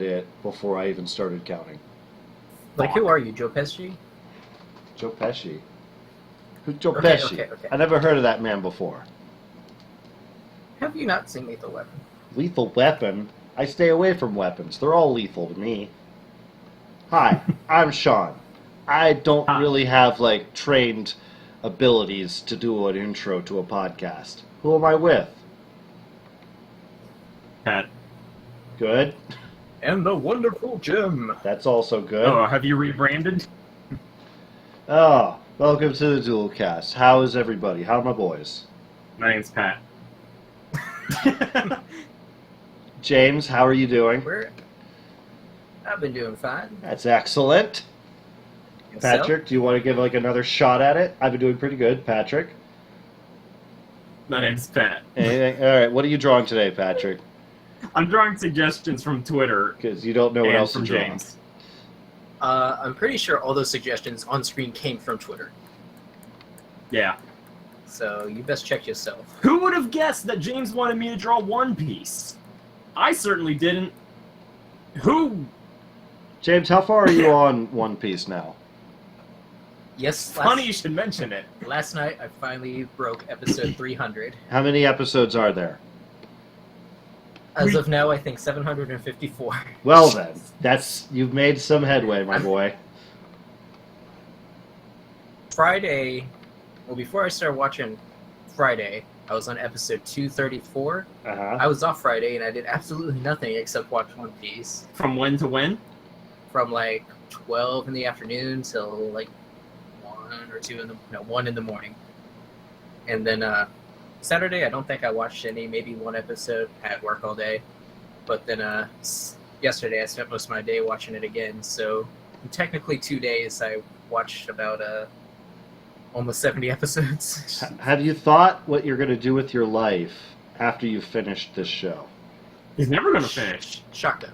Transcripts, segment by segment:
it before I even started counting. Like, who are you, Joe Pesci? Joe Pesci? Who's Joe Okay, Pesci? okay. I never heard of that man before. Have you not seen Lethal Weapon? Lethal Weapon? I stay away from weapons. They're all lethal to me. Hi, I'm Shawn. I don't really have, like, trained abilities to do an intro to a podcast. Who am I with? Pat. Good. And the wonderful Jim. That's also good. Oh, have you rebranded? Oh, welcome to the DoodleCast. How is everybody? How are my boys? My name's Pat. James, how are you doing? I've been doing fine. That's excellent. Yourself? Patrick, do you want to give like another shot at it? I've been doing pretty good. Patrick? My name's Pat. Anything? All right, what are you drawing today, Patrick? I'm drawing suggestions from Twitter Because you don't know what and else to from draw. James. I'm pretty sure all those suggestions on screen came from Twitter. Yeah. So you best check yourself. Who would have guessed that James wanted me to draw One Piece? I certainly didn't. Who? James, how far are you on One Piece now? Yes, Funny you should mention it. last night I finally broke episode 300. How many episodes are there? As of now, I think 754. Well then, you've made some headway, my boy. Friday, well, before I started watching Friday, I was on episode 234. Uh-huh. I was off Friday, and I did absolutely nothing except watch One Piece. From when to when? From like 12 in the afternoon till like 1 in the morning. And then Saturday, I don't think I watched any, maybe one episode. I had work all day. But then yesterday, I spent most of my day watching it again. So technically 2 days, I watched about almost 70 episodes. Have you thought what you're going to do with your life after you've finished this show? He's never gonna finish. Shotgun.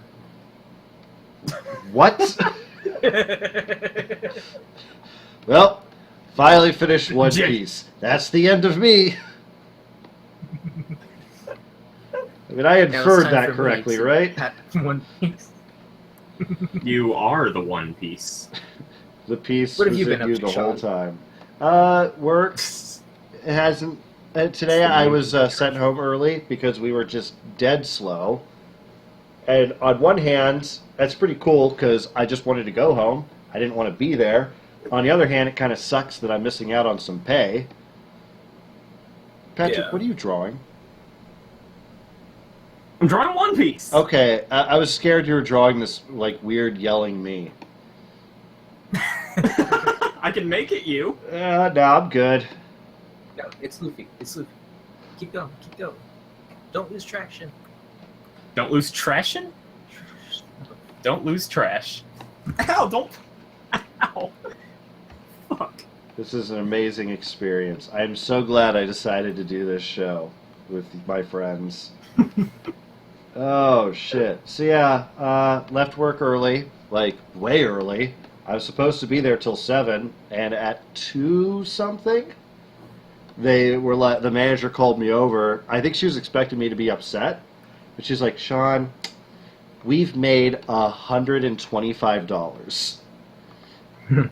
What? Well, finally finished One Piece. That's the end of me. I mean, I inferred that correctly, right? One Piece. You are the One Piece. The piece What have was you in been up you to, the whole Shawn? time. Works. It hasn't. Today I was sent home early because we were just dead slow. And on one hand, that's pretty cool because I just wanted to go home. I didn't want to be there. On the other hand, it kind of sucks that I'm missing out on some pay. Patrick, Yeah. what are you drawing? I'm drawing One Piece. Okay, I was scared you were drawing this like weird yelling me. I can make it you. No, I'm good. No, it's Luffy. It's Luffy. Keep going. Keep going. Don't lose traction. Don't lose trashin'? Don't lose trash. Ow, don't. Ow. Fuck. This is an amazing experience. I am so glad I decided to do this show with my friends. Oh, shit. So, yeah, left work early, like, way early. I was supposed to be there till 7, and at 2-something, the manager called me over. I think she was expecting me to be upset, but she's like, Shawn, we've made $125. Damn.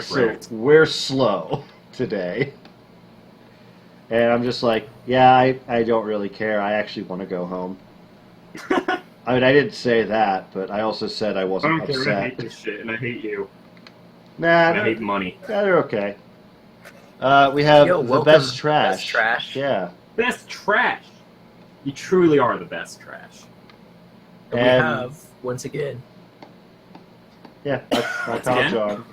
So we're slow today. And I'm just like, yeah, I don't really care. I actually want to go home. I mean, I didn't say that, but I also said I I wasn't don't care. I upset. hate this shit, and I hate you. Nah, And I hate money. they're okay. We have Yo, the welcome, best trash. Best trash. Yeah. Best trash. You truly are the best trash. And we And- have, once again, Yeah, my pal Again? John.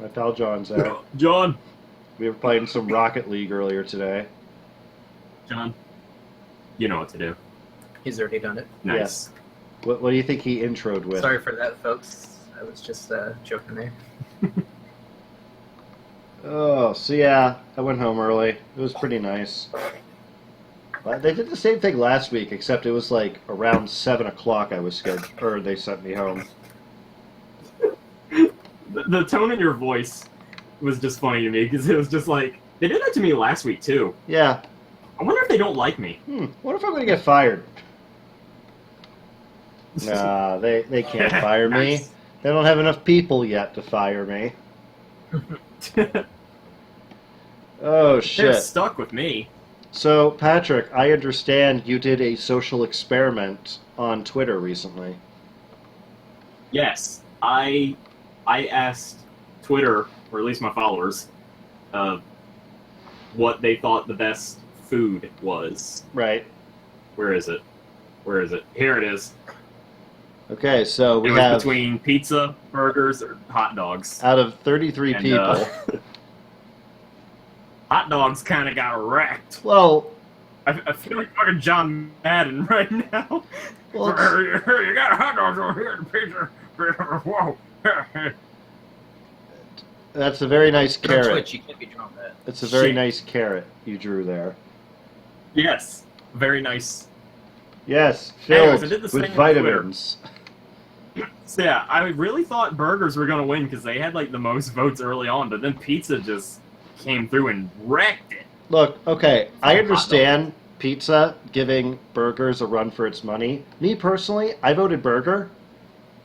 My pal John's out. John. We were playing some Rocket League earlier today. John. You know what to do. he's already done it. Nice. Yes. What do you think he introed with? Sorry for that, folks. I was just joking there. Oh, so yeah, I went home early. It was pretty nice. They did the same thing last week, except it was like around 7 o'clock I was scheduled, or they sent me home. The tone in your voice was just funny to me, because it was just like, they did that to me last week, too. Yeah. I wonder if they don't like me. What if I'm going to get fired? Nah, they can't fire me. Nice. They don't have enough people yet to fire me. Oh, They're shit. stuck with me. So, Patrick, I understand you did a social experiment on Twitter recently. Yes, I asked Twitter, or at least my followers, what they thought the best food was. Right. Where is it? Where is it? Here it is. Okay, so we It was have, between pizza, burgers, or hot dogs. out of 33 And, people, hot dogs kind of got wrecked. well, I feel like fucking John Madden right now. Well, it's- You got hot dogs over here and pizza. Whoa. that's a very nice On carrot. Twitch, you can't be drawn that. It's a very Shit. nice carrot you drew there. Yes, very nice. Yes, Anyways, filled I did the same with on Twitter. vitamins. So yeah, I really thought burgers were gonna win because they had like the most votes early on, but then pizza just came through and wrecked it. Look, okay, I Hot understand pizza giving burgers a run for its money. Me personally, I voted burger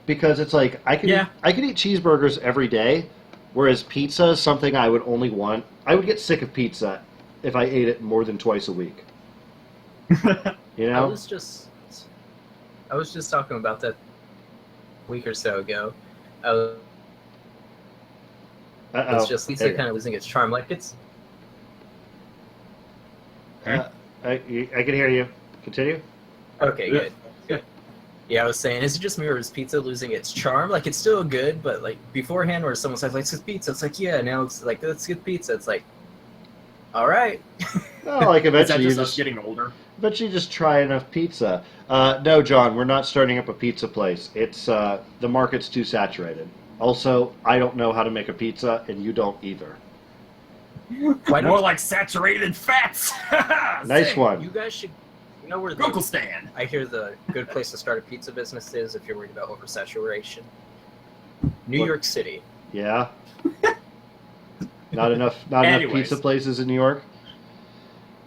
because it's like I could Yeah. eat cheeseburgers every day, whereas pizza is something I would only want. I would get sick of pizza if I ate it more than twice a week. You I know? was just talking about that a week or so ago. I was Uh-oh. just There Lisa you kind of losing its charm. Like go. I can hear you. Continue. okay, Yeah. good. Yeah, I was saying, is it just me or is pizza losing its charm? Like, it's still good, but like beforehand, where someone says like, "It's good pizza," it's like, yeah. Now it's like, "That's good pizza." It's like, all right. Oh, like Is that eventually you just us just getting older? just try enough pizza. No, John, we're not starting up a pizza place. It's the market's too saturated. Also, I don't know how to make a pizza, and you don't either. Why More don't like saturated fats. Nice Sick. one. you guys should? You know where Google the, stand. I hear the good place to start a pizza business is if you're worried about oversaturation. New What? York City. Yeah. Not enough Anyways. pizza places in New York.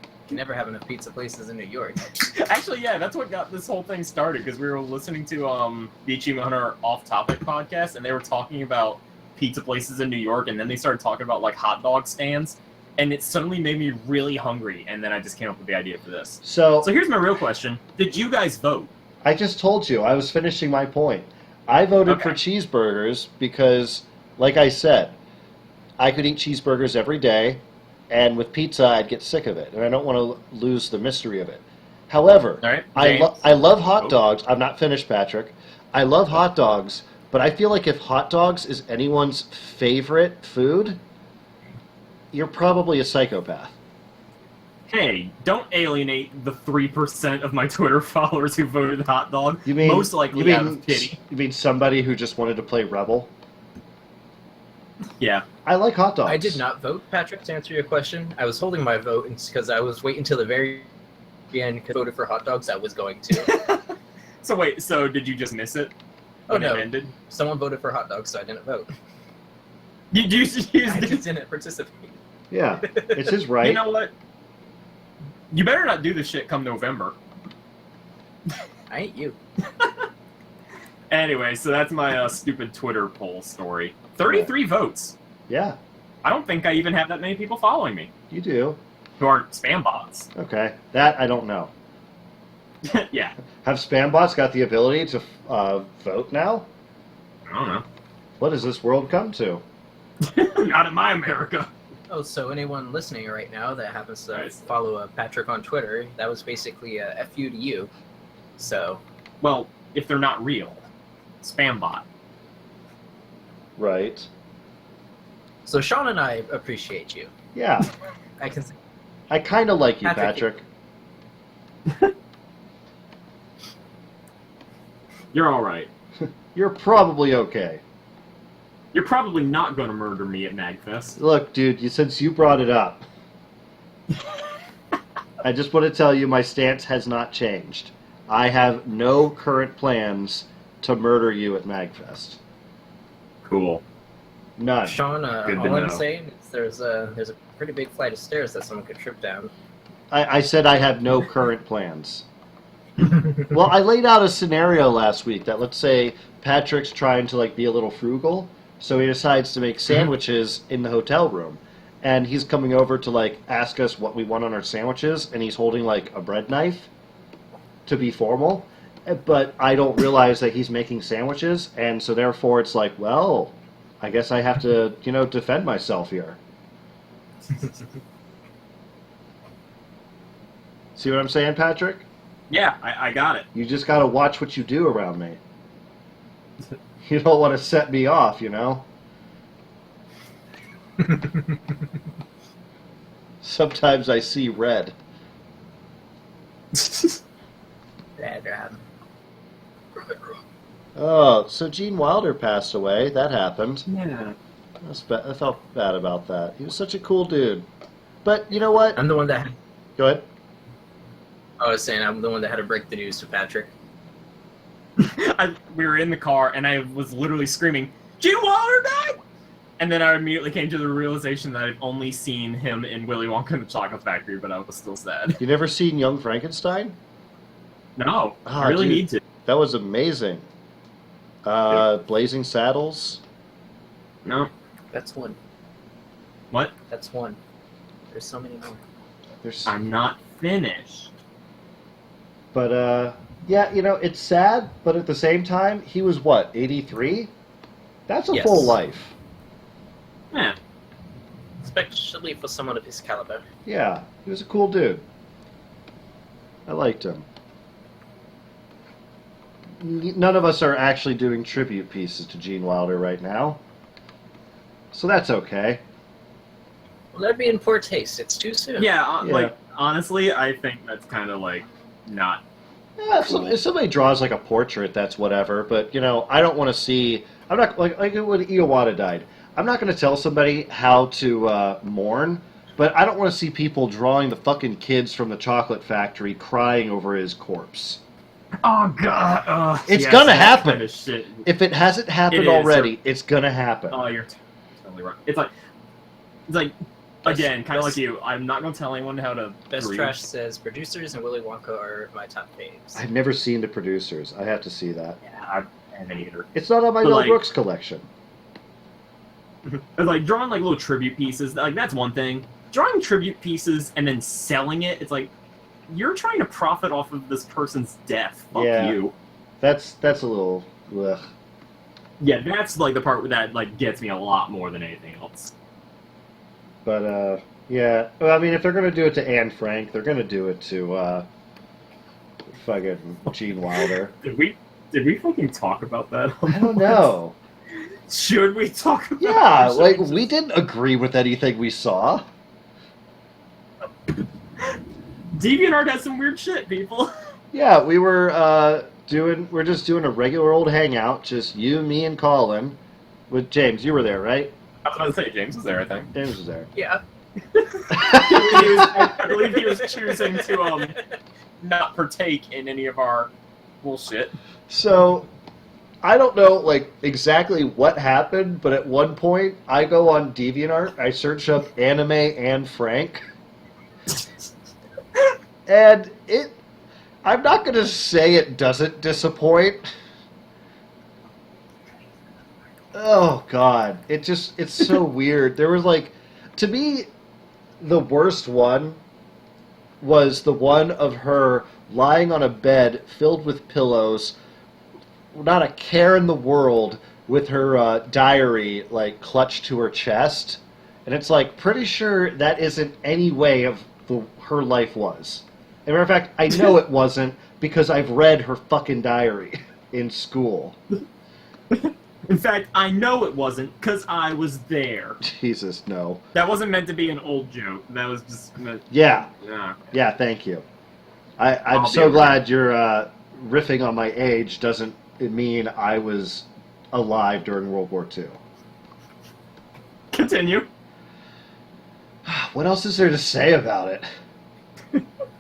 You can never have enough pizza places in New York. Actually, yeah, that's what got this whole thing started because we were listening to the Achievement Hunter Off Topic podcast, and they were talking about pizza places in New York, and then they started talking about like hot dog stands, and it suddenly made me really hungry, and then I just came up with the idea for this. So So here's my real question: did you guys vote? I just told you I was finishing my point. I voted for Okay. cheeseburgers because, like I said, I could eat cheeseburgers every day, and with pizza I'd get sick of it, and I don't want to lose the mystery of it. However, All right, I James? love hot Oh. dogs. I'm not finished, Patrick. I love hot dogs, but I feel like if hot dogs is anyone's favorite food, you're probably a psychopath. Hey, don't alienate the 3% of my Twitter followers who voted hot dog. You mean most likely out of pity? You mean somebody who just wanted to play rebel? Yeah. I like hot dogs. I did not vote, Patrick, to answer your question. I was holding my vote because I was waiting until the very end because I voted for hot dogs. I was going to. So wait, so did you just miss it? Oh, when no. it ended? Someone voted for hot dogs, so I didn't vote. You just I just didn't participate. Yeah, it's his right. You know what? You better not do this shit come November. I ain't you. Anyway, so that's my stupid Twitter poll story. 33 votes. Yeah, I don't think I even have that many people following me you do. who aren't spam bots. Okay, that I don't know. Yeah, Have spam bots got the ability to vote now? I don't know. What has this world come to? Not in my America. Oh, so anyone listening right now that happens to Nice. follow Patrick on Twitter, that was basically a FU to you. So, Well, if they're not real, spam bot. Right. so Shawn and I appreciate you. Yeah, I can. I kind of like you, Patrick- Patrick. You're all right. You're probably okay. You're probably not going to murder me at MagFest. Look, dude, since you brought it up, I just want to tell you my stance has not changed. I have no current plans to murder you at MagFest. Cool. None. Shawn, Good to all I'm know. saying is there's a pretty big flight of stairs that someone could trip down. I said I have no current plans. Well, I laid out a scenario last week that, let's say Patrick's trying to like be a little frugal, so he decides to make sandwiches in the hotel room, and he's coming over to like ask us what we want on our sandwiches, and he's holding like a bread knife to be formal, but I don't realize that he's making sandwiches, and so therefore it's like, well, I guess I have to, defend myself here. See what I'm saying, Patrick? Yeah, I got it. You just gotta watch what you do around me. You don't want to set me off, Sometimes I see red. Oh, so Gene Wilder passed away. That happened. Yeah. I felt bad about that. He was such a cool dude. But you know what? I'm the one that. Go ahead. I was saying I'm the one that had to break the news to Patrick. We were in the car, and I was literally screaming, Gene Wilder died! And then I immediately came to the realization that I'd only seen him in Willy Wonka and the Chocolate Factory, but I was still sad. You never seen Young Frankenstein? No, Oh, I really dude, need to. That was amazing. Blazing Saddles? No. That's one. What? That's one. There's so many more. I'm not finished. But, yeah, it's sad, but at the same time, he was what, 83? That's a Yes. full life. Yeah. Especially for someone of his caliber. Yeah, he was a cool dude. I liked him. None of us are actually doing tribute pieces to Gene Wilder right now. So that's okay. Well, that'd be in poor taste. It's too soon. Yeah, Yeah. like, honestly, I think that's kind of, like, not... Yeah, if somebody draws like a portrait, that's whatever. But I don't want to see. I'm not like when Iwata died. I'm not going to tell somebody how to mourn, but I don't want to see people drawing the fucking kids from the chocolate factory crying over his corpse. Oh, God. It's gonna happen. Kind of shit. If it hasn't happened It is, already, it's gonna happen. Oh, you're totally right. It's like, again, kind of like you. I'm not going to tell anyone how to Best grieve. Trash says Producers and Willy Wonka are my top faves. I've never seen the producers. I have to see that. Yeah, I haven't either. It's not on my But, Mel like- Brooks collection. It's like drawing like little tribute pieces. Like that's one thing. Drawing tribute pieces and then selling it. It's like you're trying to profit off of this person's death. Fuck Yeah. you. That's a little. Ugh. Yeah, that's like the part that like gets me a lot more than anything else. But, yeah. Well, I mean, if they're going to do it to Anne Frank, they're going to do it to, fucking Gene Wilder. Did we fucking talk about that? I don't know. Should we talk about Yeah, it? like, we didn't agree with anything we saw. DeviantArt has some weird shit, people. Yeah, we're just doing a regular old hangout, just you, me, and Colin. With James, you were there, right? I was about to say, James was there, I think. James was there. Yeah. I believe he was choosing to not partake in any of our bullshit. So, I don't know, like, exactly what happened, but at one point, I go on DeviantArt, I search up anime and Frank, and I'm not going to say it doesn't disappoint. Oh, God. It's so weird. There was, like, to me, the worst one was the one of her lying on a bed filled with pillows, not a care in the world, with her diary, like, clutched to her chest. And it's, like, pretty sure that isn't any way of her life was. As a matter of fact, I know it wasn't because I've read her fucking diary in school. In fact, I know it wasn't, because I was there. Jesus, no. That wasn't meant to be an old joke. That was just meant... Yeah. Yeah. Yeah, thank you. I'm I'll so be glad you're riffing on my age doesn't mean I was alive during World War II. Continue. What else is there to say about it?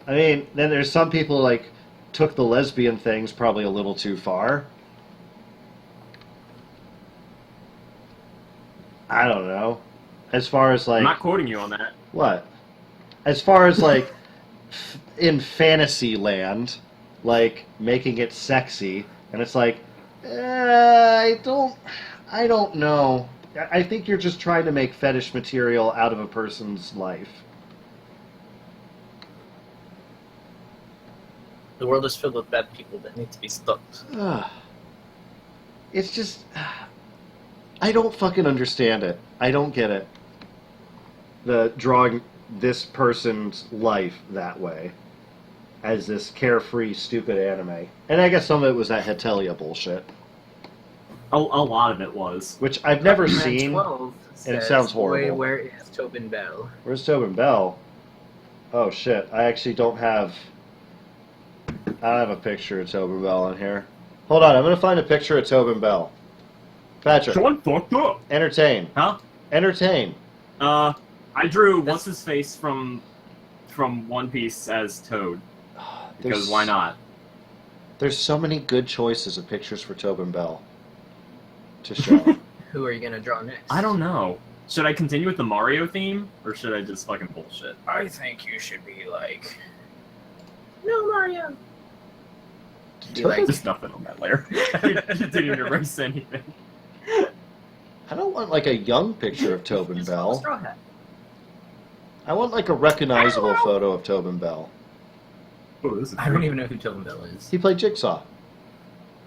I mean, then there's some people like took the lesbian things probably a little too far. I don't know. As far as like I'm not quoting you on that. what? As far as like in fantasy land, like making it sexy, and it's like, I don't know. I think you're just trying to make fetish material out of a person's life. The world is filled with bad people that need to be stopped. It's just, I don't fucking understand it. I don't get it. The drawing this person's life that way as this carefree, stupid anime. And I guess some of it was that Hetelia bullshit. A lot of it was. Which I've never Man seen, 12 and it says, sounds "Boy, horrible. where is Tobin Bell?" Where's Tobin Bell? Oh shit, I actually don't have a picture of Tobin Bell on here. Hold on, I'm gonna find a picture of Tobin Bell. Patrick, Shawn fucked up. entertain. Huh? Entertain. I drew what's his face from One Piece as Toad. Because why not? There's so many good choices of pictures for Tobin Bell to show. Who are you gonna draw next? I don't know. Should I continue with the Mario theme, or should I just fucking bullshit? I think you should be like, no Mario. Be like, There's nothing on that layer. It didn't even erase anything. I don't want like a young picture of Tobin just Bell. Straw Hat. I want like a recognizable photo of Tobin Bell. Oh, this is I don't even know who Tobin Bell is. He played Jigsaw.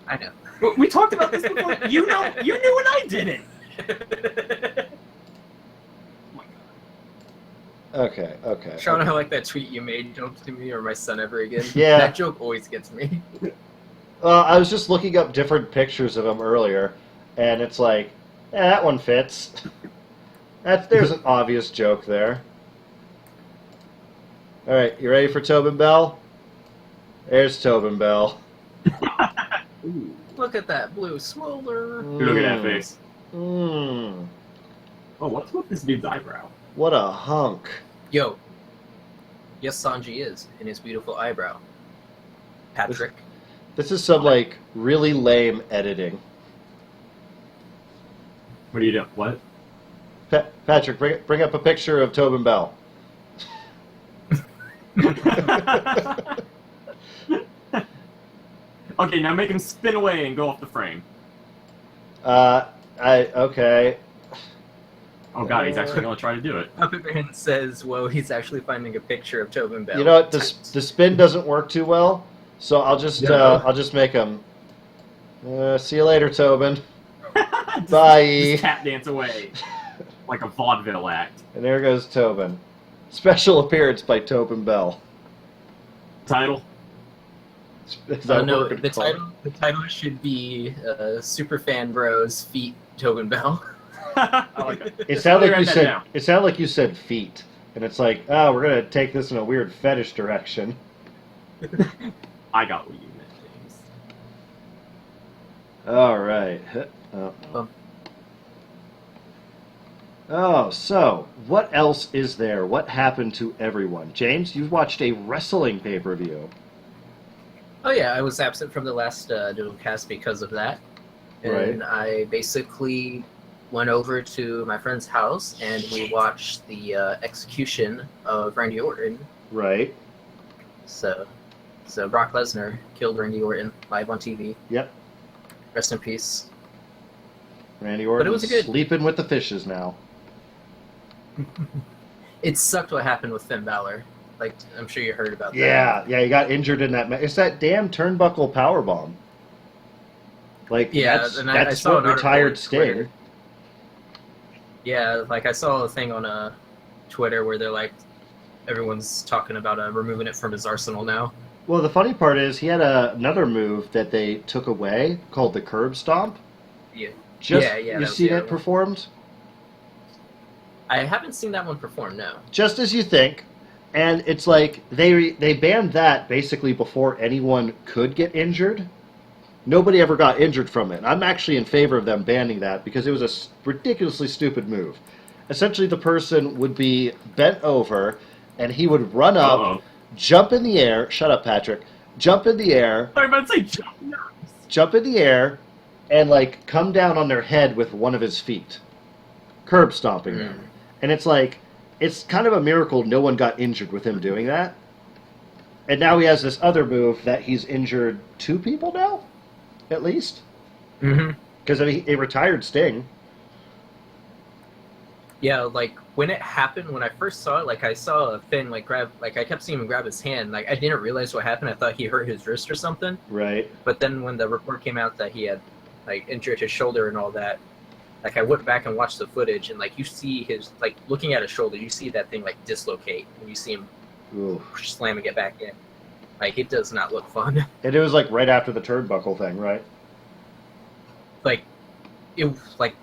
I know. We talked about this before. You knew and I didn't. Oh my god. Okay. Shawn, okay. I like that tweet you made. Don't do me or my son ever again. Yeah. That joke always gets me. I was just looking up different pictures of him earlier, and it's like, that one fits. There's an obvious joke there. All right, you ready for Tobin Bell? There's Tobin Bell. Ooh. Look at that blue smolder. Look at that face. Oh, What's with this dude's eyebrow? what a hunk. Yo. Yes, Sanji is in his beautiful eyebrow. Patrick. This is some, like, really lame editing. What do you do? What? Patrick, bring up a picture of Tobin Bell. Okay, now make him spin away and go off the frame. Okay. Oh god, he's actually gonna try to do it. Puppet Man says, "Whoa, he's actually finding a picture of Tobin Bell." You know what? The spin doesn't work too well, so I'll just make him. See you later, Tobin. Bye. Just tap dance away like a vaudeville act. And there goes Tobin. Special appearance by Tobin Bell. Title. Is that what no, we're gonna the call it? title should be Superfan Bros Feet Tobin Bell. I like it. It sounded like Write you that said. down. It sounded like you said feet, and it's like, oh, we're gonna take this in a weird fetish direction. I got what you meant, James. All right. Oh, so what else is there? What happened to everyone? James, you've watched a wrestling pay-per-view. Oh yeah, I was absent from the last DoodleCast because of that, and I basically went over to my friend's house and we watched the execution of Randy Orton. Right. So Brock Lesnar killed Randy Orton live on TV. Yep. Rest in peace. Randy Orton was a good- sleeping with the fishes now. It sucked what happened with Finn Balor. Like, I'm sure you heard about that. Yeah, he got injured in that. It's that damn turnbuckle powerbomb. Like, Yeah, that's and I saw what an article retired on Sting. Twitter. Yeah, like I saw a thing on Twitter where they're like, everyone's talking about removing it from his arsenal now. Well, the funny part is he had another move that they took away called the curb stomp. Yeah. You that was see the it other one. performed? I haven't seen that one perform, no. Just as you think. And it's like they banned that basically before anyone could get injured. Nobody ever got injured from it. I'm actually in favor of them banning that because it was a ridiculously stupid move. Essentially, the person would be bent over, and he would run up, jump in the air. Shut up, Patrick. Jump in the air. I'm about to say jump. Jump in the air, and like come down on their head with one of his feet, curb stomping them. And it's like, it's kind of a miracle no one got injured with him doing that. And now he has this other move that he's injured 2 people now, at least. Mm-hmm. Because he retired Sting. Yeah, like when it happened, when I first saw it, like I saw Finn like grab, like I kept seeing him grab his hand. Like I didn't realize what happened. I thought he hurt his wrist or something. Right. But then when the report came out that he had like injured his shoulder and all that, like I went back and watched the footage, and like you see his, like looking at his shoulder, you see that thing like dislocate, and you see him slamming it back in. Like it does not look fun. And it was like right after the turnbuckle thing, right? Like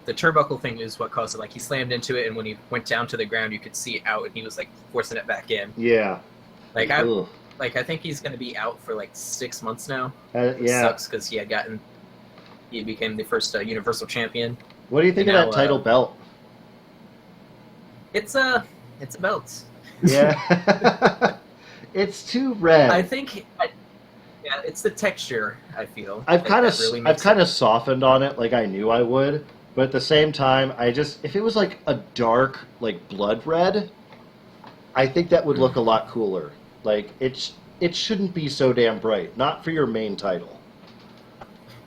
the turnbuckle thing is what caused it. Like he slammed into it, and when he went down to the ground, you could see it out, and he was like forcing it back in. Yeah. Like I think he's gonna be out for like 6 months now. Yeah. Sucks because he became the first Universal Champion. What do you think of that title belt? It's a belt. Yeah. It's too red. I think. Yeah, it's the texture. I feel I've kind of softened on it, like I knew I would. But at the same time, if it was like a dark, like blood red, I think that would look a lot cooler. Like it shouldn't be so damn bright. Not for your main title.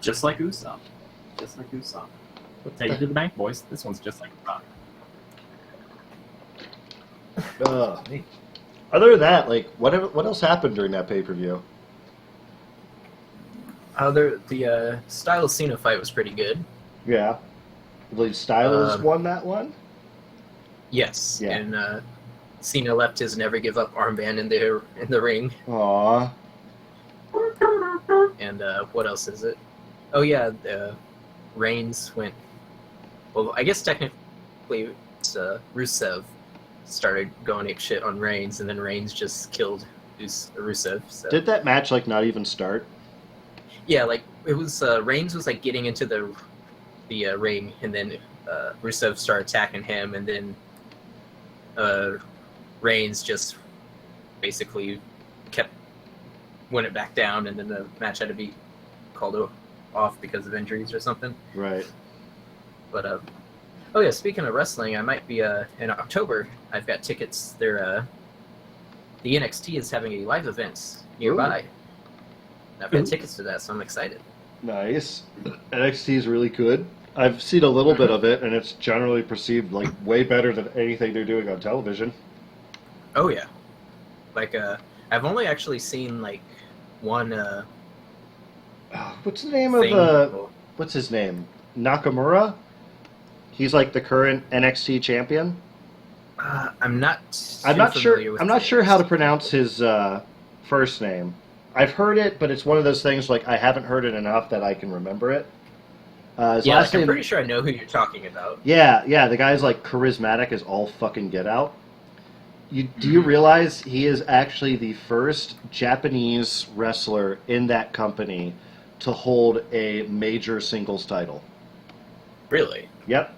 Just like Usopp. Take it to the bank, boys. This one's just like Rock. Other than that, like what else happened during that pay-per-view? The Styles Cena fight was pretty good. Yeah, I believe Styles won that one. Yes, yeah. And Cena left his Never Give Up armband in the ring. Aww. And what else is it? Oh yeah, Reigns went. Well, I guess technically it's Rusev started going ape shit on Reigns, and then Reigns just killed Rusev. So. Did that match like not even start? Yeah, like it was Reigns was like getting into the ring, and then Rusev started attacking him, and then Reigns just basically went it back down, and then the match had to be called off because of injuries or something. Right. But oh yeah, speaking of wrestling, I might be in October. I've got tickets. The NXT is having a live event nearby. Ooh. I've got tickets to that, so I'm excited. Nice. NXT is really good. I've seen a little bit of it, and it's generally perceived like way better than anything they're doing on television. Oh yeah, like I've only actually seen like one. What's the name of what's his name? Nakamura. He's like the current NXT champion. I'm not sure. I'm not sure how to pronounce his first name. I've heard it, but it's one of those things like I haven't heard it enough that I can remember it. I'm pretty sure I know who you're talking about. Yeah, the guy's like charismatic as all fucking get out. Do you realize he is actually the first Japanese wrestler in that company to hold a major singles title? Really? Yep.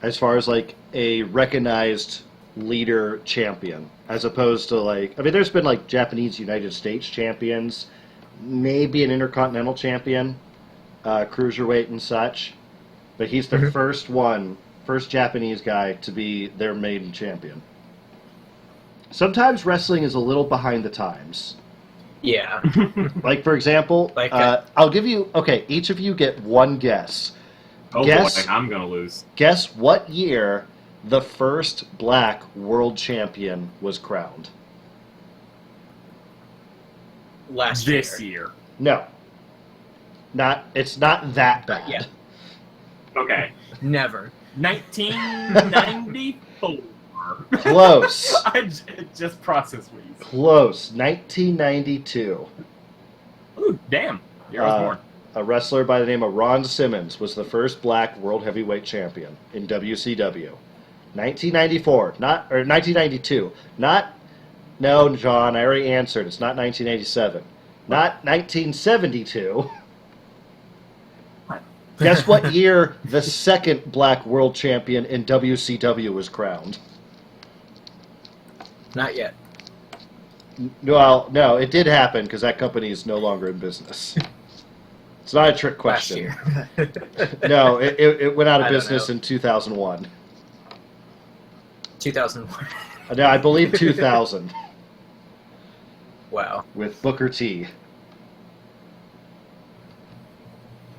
As far as like a recognized leader champion, as opposed to like, I mean, there's been like Japanese United States champions, maybe an Intercontinental champion, cruiserweight and such, but he's the first Japanese guy to be their main champion. Sometimes wrestling is a little behind the times. Yeah. Like, for example, I'll give you, each of you get one guess. Oh boy, I'm going to lose. Guess what year the first black world champion was crowned? This year. No. It's not that bad. Yeah. Okay. Never. 1994. Close. Just process what you said. Close. 1992. Ooh, damn. Year I was born. A wrestler by the name of Ron Simmons was the first black world heavyweight champion in WCW. 1994, 1992. No, John, I already answered. It's not 1987. Not 1972. Guess what year the second black world champion in WCW was crowned? Not yet. Well, no, it did happen because that company is no longer in business. It's not a trick question. Last year. No, it went out of business in 2001. 2001. No, I believe 2000. Wow. with Booker T.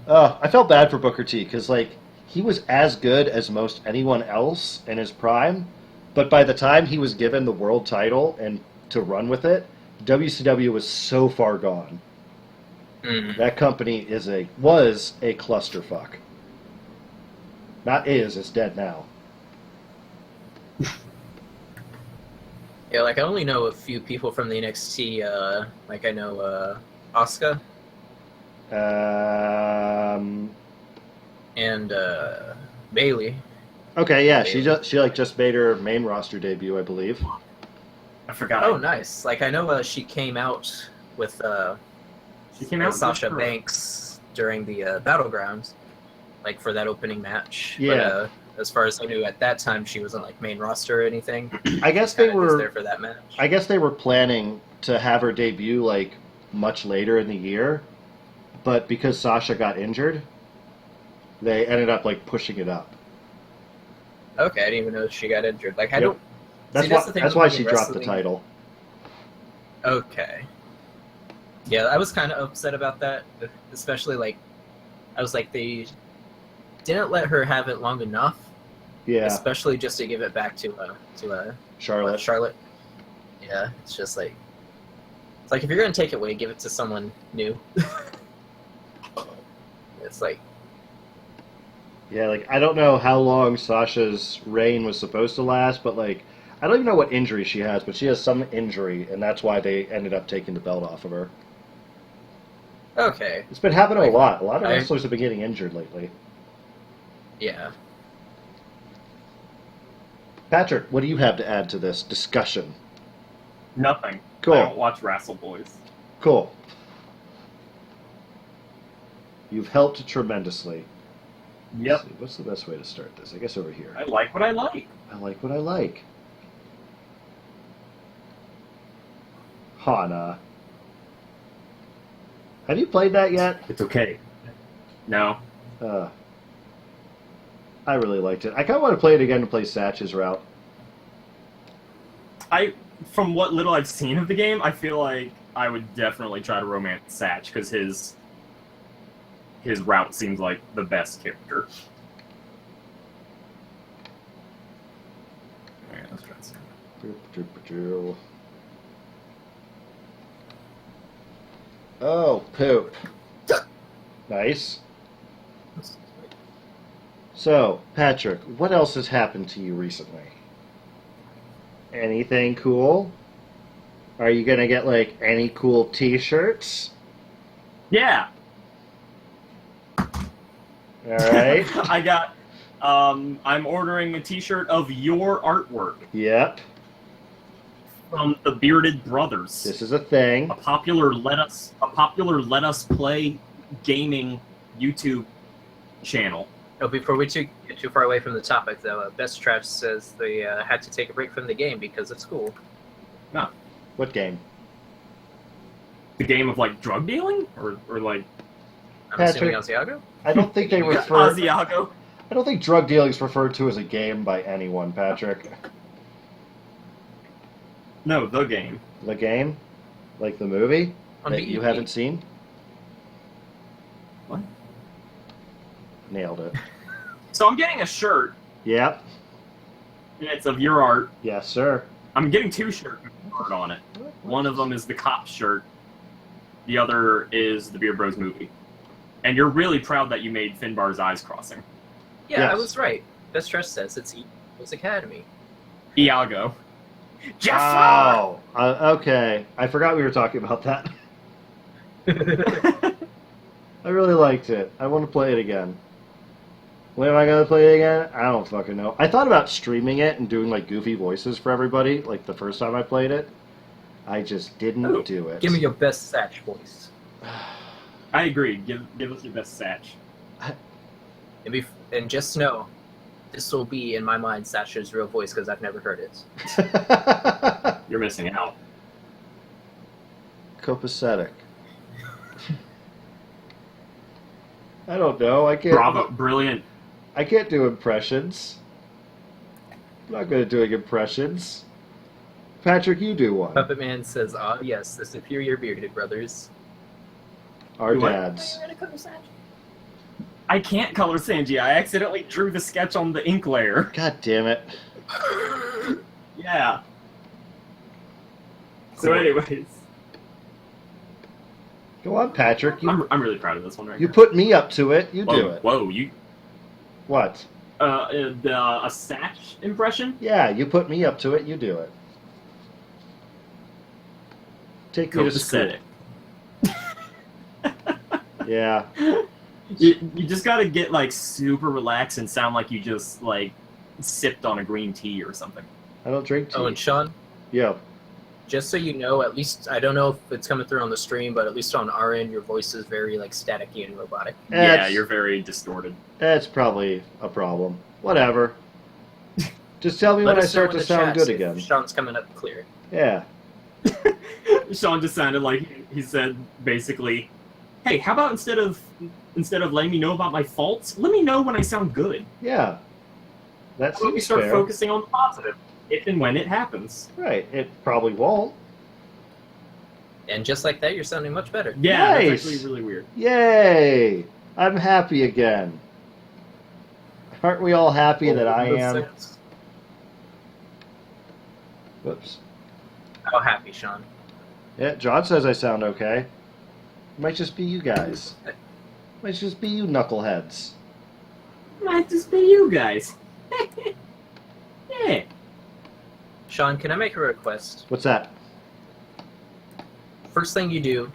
I felt bad for Booker T because like he was as good as most anyone else in his prime, but by the time he was given the world title and to run with it, WCW was so far gone. That company was a clusterfuck. Not is, it's dead now. Yeah, like I only know a few people from the NXT. Like I know Asuka and Bailey. Okay, yeah, she just made her main roster debut, I believe. I forgot. Oh, nice. Like I know she came out with Sasha with her. Banks during the Battlegrounds, like for that opening match. Yeah. But as far as I knew at that time, she wasn't like main roster or anything. I guess They they were were there for that match. I guess they were planning to have her debut like much later in the year, but because Sasha got injured, they ended up like pushing it up. Okay, I didn't even know she got injured. Like I Yep. don't. That's See, why the thing that's with why me she in dropped the wrestling. title. Okay. Yeah, I was kind of upset about that, especially like I was like they didn't let her have it long enough, Yeah, especially just to give it back to Charlotte. Charlotte. Yeah, it's just like it's like if you're gonna take it away, give it to someone new. It's like Yeah, like I don't know how long Sasha's reign was supposed to last, but like I don't even know what injury she has, but she has some injury, and that's why they ended up taking the belt off of her. okay, It's been happening Like, a lot. A lot of I- wrestlers have been getting injured lately. yeah. Patrick, what do you have to add to this discussion? Nothing. Cool. I don't watch Wrestle Boys. Cool. You've helped tremendously. Yep. Let's see, what's the best way to start this? I guess over here. I like what I like. I like what I like. Hana. Have you played that yet? It's okay. No. I really liked it. I kind of want to play it again to play Satch's route. From what little I've seen of the game, I feel like I would definitely try to romance Satch because his route seems like the best character. Alright, let's try this. Oh, poop. Nice. So, Patrick, what else has happened to you recently? Anything cool? Are you gonna get, like, any cool t-shirts? Yeah. Alright. I got. I'm ordering a T-shirt of your artwork Yep. from the Bearded Brothers, This is a thing. a popular Let Us Play gaming YouTube channel. Oh, before we get too far away from the topic, though, Best Trash says they had to take a break from the game because of school. What game? The game of like drug dealing or like I'm Patrick. assuming Asiago? I don't think they refer... Asiago. I don't think drug dealing is referred to as a game by anyone, Patrick. No, the game. The game? Like the movie? On That you BEP. haven't seen? What? Nailed it. So I'm getting a shirt, Yep. and it's of your art. Yes, sir. I'm getting two shirts with art on it. One of them is the cop shirt. The other is the Beer Bros movie. And you're really proud that you made Finbar's eyes crossing. Yeah, Yes. I was right. Best Trash says it's Academy. Iago. Jafar! Oh, okay. I forgot we were talking about that. I really liked it. I want to play it again. When am I going to play it again? I don't fucking know. I thought about streaming it and doing like goofy voices for everybody, like the first time I played it. I just didn't do it. Give me your best Satch voice. I agree. Give us your best Satch. And just know, this will be in my mind Satch's real voice because I've never heard it. You're missing out. Copacetic. I don't know. I can't. Bravo. Brilliant. I can't do impressions. I'm not good at doing impressions. Patrick, you do one. Puppet Man says, "Ah, yes, the superior bearded brothers." Our What? dads. I can't color Sanji. I accidentally drew the sketch on the ink layer. God damn it. Yeah. So, anyways, Go on, Patrick. I'm really proud of this one right You here. put me up to it. You Whoa, do it. whoa, you What? a Satch impression? Yeah, you put me up to it. You do it. Take me to school. Copacetic. Yeah. You just gotta get like super relaxed and sound like you just like sipped on a green tea or something. I don't drink tea. Oh, and Shawn, Yeah. just so you know, at least I don't know if it's coming through on the stream, but at least on our end, your voice is very like staticky and robotic. Yeah, That's- you're very distorted. That's probably a problem. Whatever. Just tell me Let when I us know start in to the sound chat good if again. Shawn's coming up clear. Yeah. Shawn just sounded like he said basically, "Hey, how about instead of letting me know about my faults, let me know when I sound good. Yeah. That How about we seems start fair. focusing on the positive, if and when it happens." Right. It probably won't. And just like that, you're sounding much better. Yeah, Nice. that's actually really weird. Yay! I'm happy again. Aren't we all happy that I am? Whoops. How happy, Shawn? Yeah, John says I sound okay. It might just be you guys. Might just be you knuckleheads. Might just be you guys. Yeah. Shawn, can I make a request? What's that? First thing you do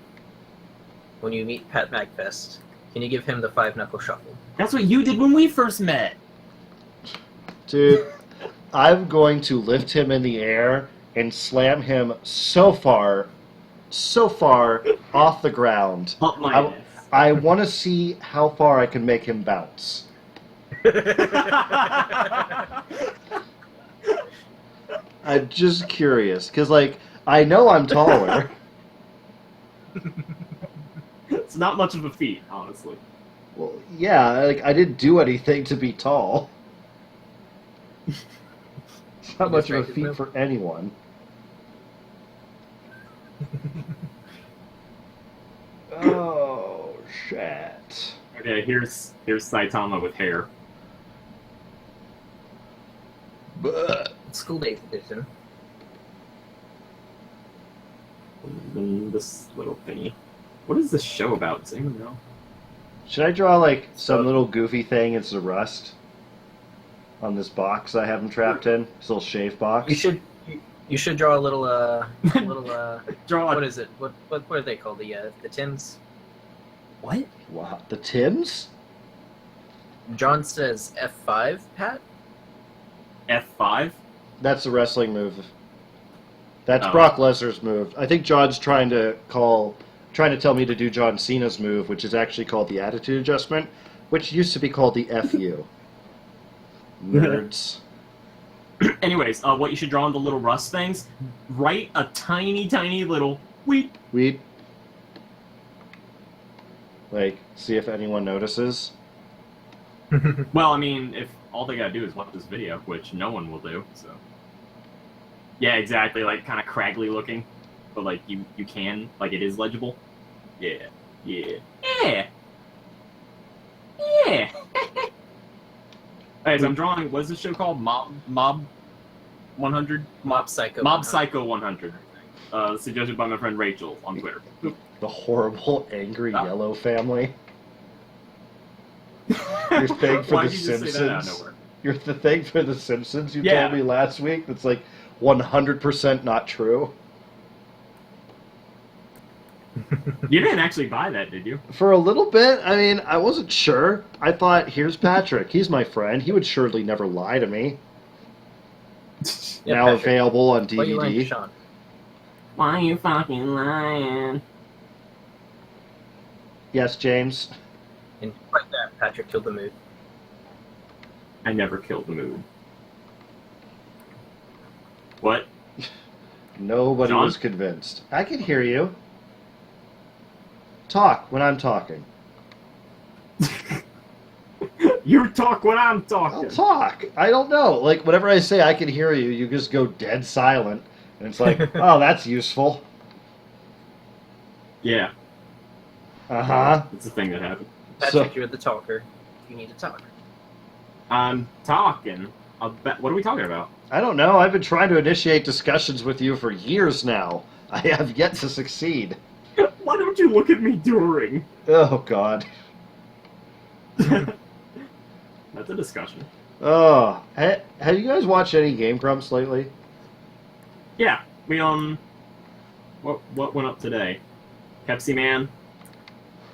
when you meet Pat Magfest, can you give him the 5-knuckle shuffle? That's what you did when we first met. Dude, I'm going to lift him in the air and slam him so far off the ground. Up my ass. I want to see how far I can make him bounce. I'm just curious, because, like, I know I'm taller. It's not much of a feat, honestly. Well, yeah, like, I didn't do anything to be tall. It's not much of a feat for anyone. Oh, shit. Okay, here's Saitama with hair. But School Days edition. And this little thingy. What is this show about? Does anyone know? should I draw, like, some little goofy thing as a rust on this box I have him trapped in? This little shave box? You should draw a little Draw what is it? What are they called? The Tims? what? Wow. The Tims? John says F5, Pat? F5? That's the wrestling move. That's Oh. Brock Lesnar's move. I think John's trying to tell me to do John Cena's move, which is actually called the Attitude Adjustment, which used to be called the FU. Nerds. Anyways, what you should draw on the little rust things, write a tiny, tiny little weep. Weed. Like, see if anyone notices. Well, I mean, if all they gotta do is watch this video, which no one will do, so. Yeah, exactly, like, kind of craggly looking, but, like, you can, like, it is legible. Yeah. Yeah. Yeah! Yeah! Alright, so I'm drawing, what is this show called? Mob 100? Mob Psycho. Mob Psycho 100. Suggested by my friend Rachel on Twitter. The horrible, angry yellow family. You're thing for Why'd The you just say that out of Simpsons. nowhere? You're the thing for The Simpsons you Yeah. told me last week that's like 100% not true. You didn't actually buy that, did you? For a little bit, I mean, I wasn't sure. I thought, here's Patrick. He's my friend. He would surely never lie to me. Yeah, Now Patrick. available on Why are you lying to DVD. Shawn? Why are you fucking lying? Yes, James. And like that, Patrick killed the mood. I never killed the mood. What? Nobody John? was convinced. I can hear you. Talk when I'm talking. You talk when I'm I'll talking. talk. I don't know. Like, whenever I say I can hear you, you just go dead silent. And it's like, oh, that's useful. Yeah, Uh-huh. it's a thing that happened. Patrick, you're the talker. You need to talk. I'm talking about... What are we talking about? I don't know. I've been trying to initiate discussions with you for years now. I have yet to succeed. Why don't you look at me during? Oh, God. That's a discussion. Oh, have you guys watched any Game Grumps lately? Yeah, we what went up today? Pepsi Man,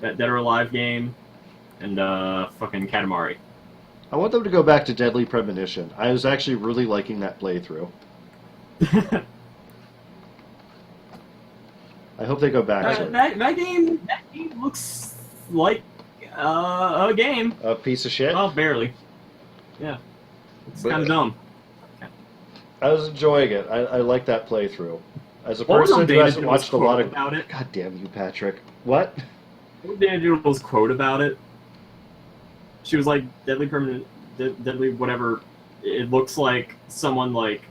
that Dead or Alive game, and fucking Katamari. I want them to go back to Deadly Premonition. I was actually really liking that playthrough. I hope they go back to it. That game looks like a game. A piece of shit? Well, barely. Yeah, it's kind of dumb. I was enjoying it. I like that playthrough. As a What was person who Dana hasn't Doodle's watched a lot quote of... about it? God damn you, Patrick. What? What was Dana Doodle's quote about it? She was like, deadly whatever. It looks like someone like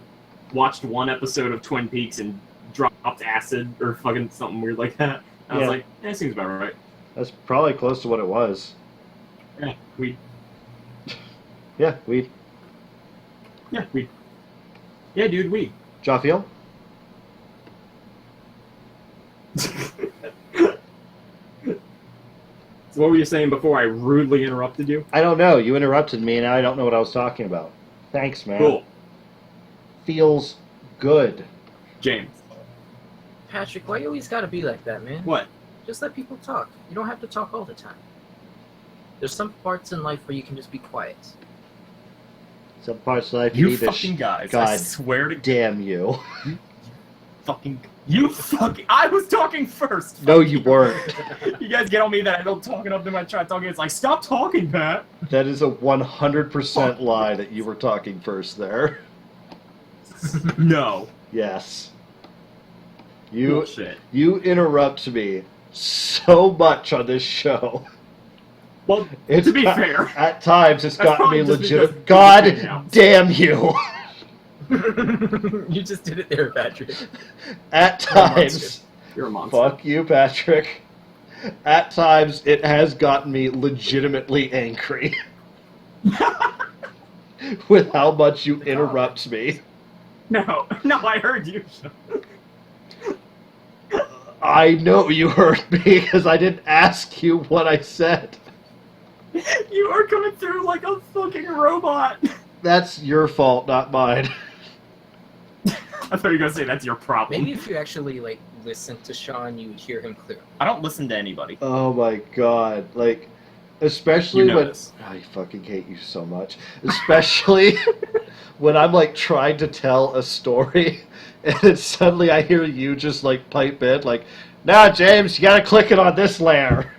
watched one episode of Twin Peaks and dropped acid or fucking something weird like that. I was like, that seems about right. That's probably close to what it was. Yeah, we. Yeah, we... Yeah, we. Yeah, dude, we. Jaffiel? So what were you saying before I rudely interrupted you? I don't know. You interrupted me, and now I don't know what I was talking about. Thanks, man. Cool. Feels good. James. Patrick, why you always gotta be like that, man? What? Just let people talk. You don't have to talk all the time. There's some parts in life where you can just be quiet. Some parts of life You need to fucking guys. God I swear to damn you. You fucking... I was talking first! No, you weren't. You guys get on me that I don't talk enough, then I try talking. It's like, stop talking, Pat! That is a 100% lie that you were talking first there. No. Yes. You Bullshit. you interrupt me so much on this show. Well, It's to be got- fair... At times, it's That's gotten me probably just legit. because- God damn you! You just did it there, Patrick. At times, You're a monster. fuck you, Patrick. At times, it has gotten me legitimately angry with how much you interrupt me. No, I heard you. I know you heard me because I didn't ask you what I said. You are coming through like a fucking robot. That's your fault, not mine. I thought you were gonna say that's your problem. Maybe if you actually like listen to Shawn, you would hear him clearly. I don't listen to anybody. Oh my god. Like, especially You know when... this. I fucking hate you so much. Especially when I'm like trying to tell a story and then suddenly I hear you just like pipe in like, nah, James, you gotta click it on this layer.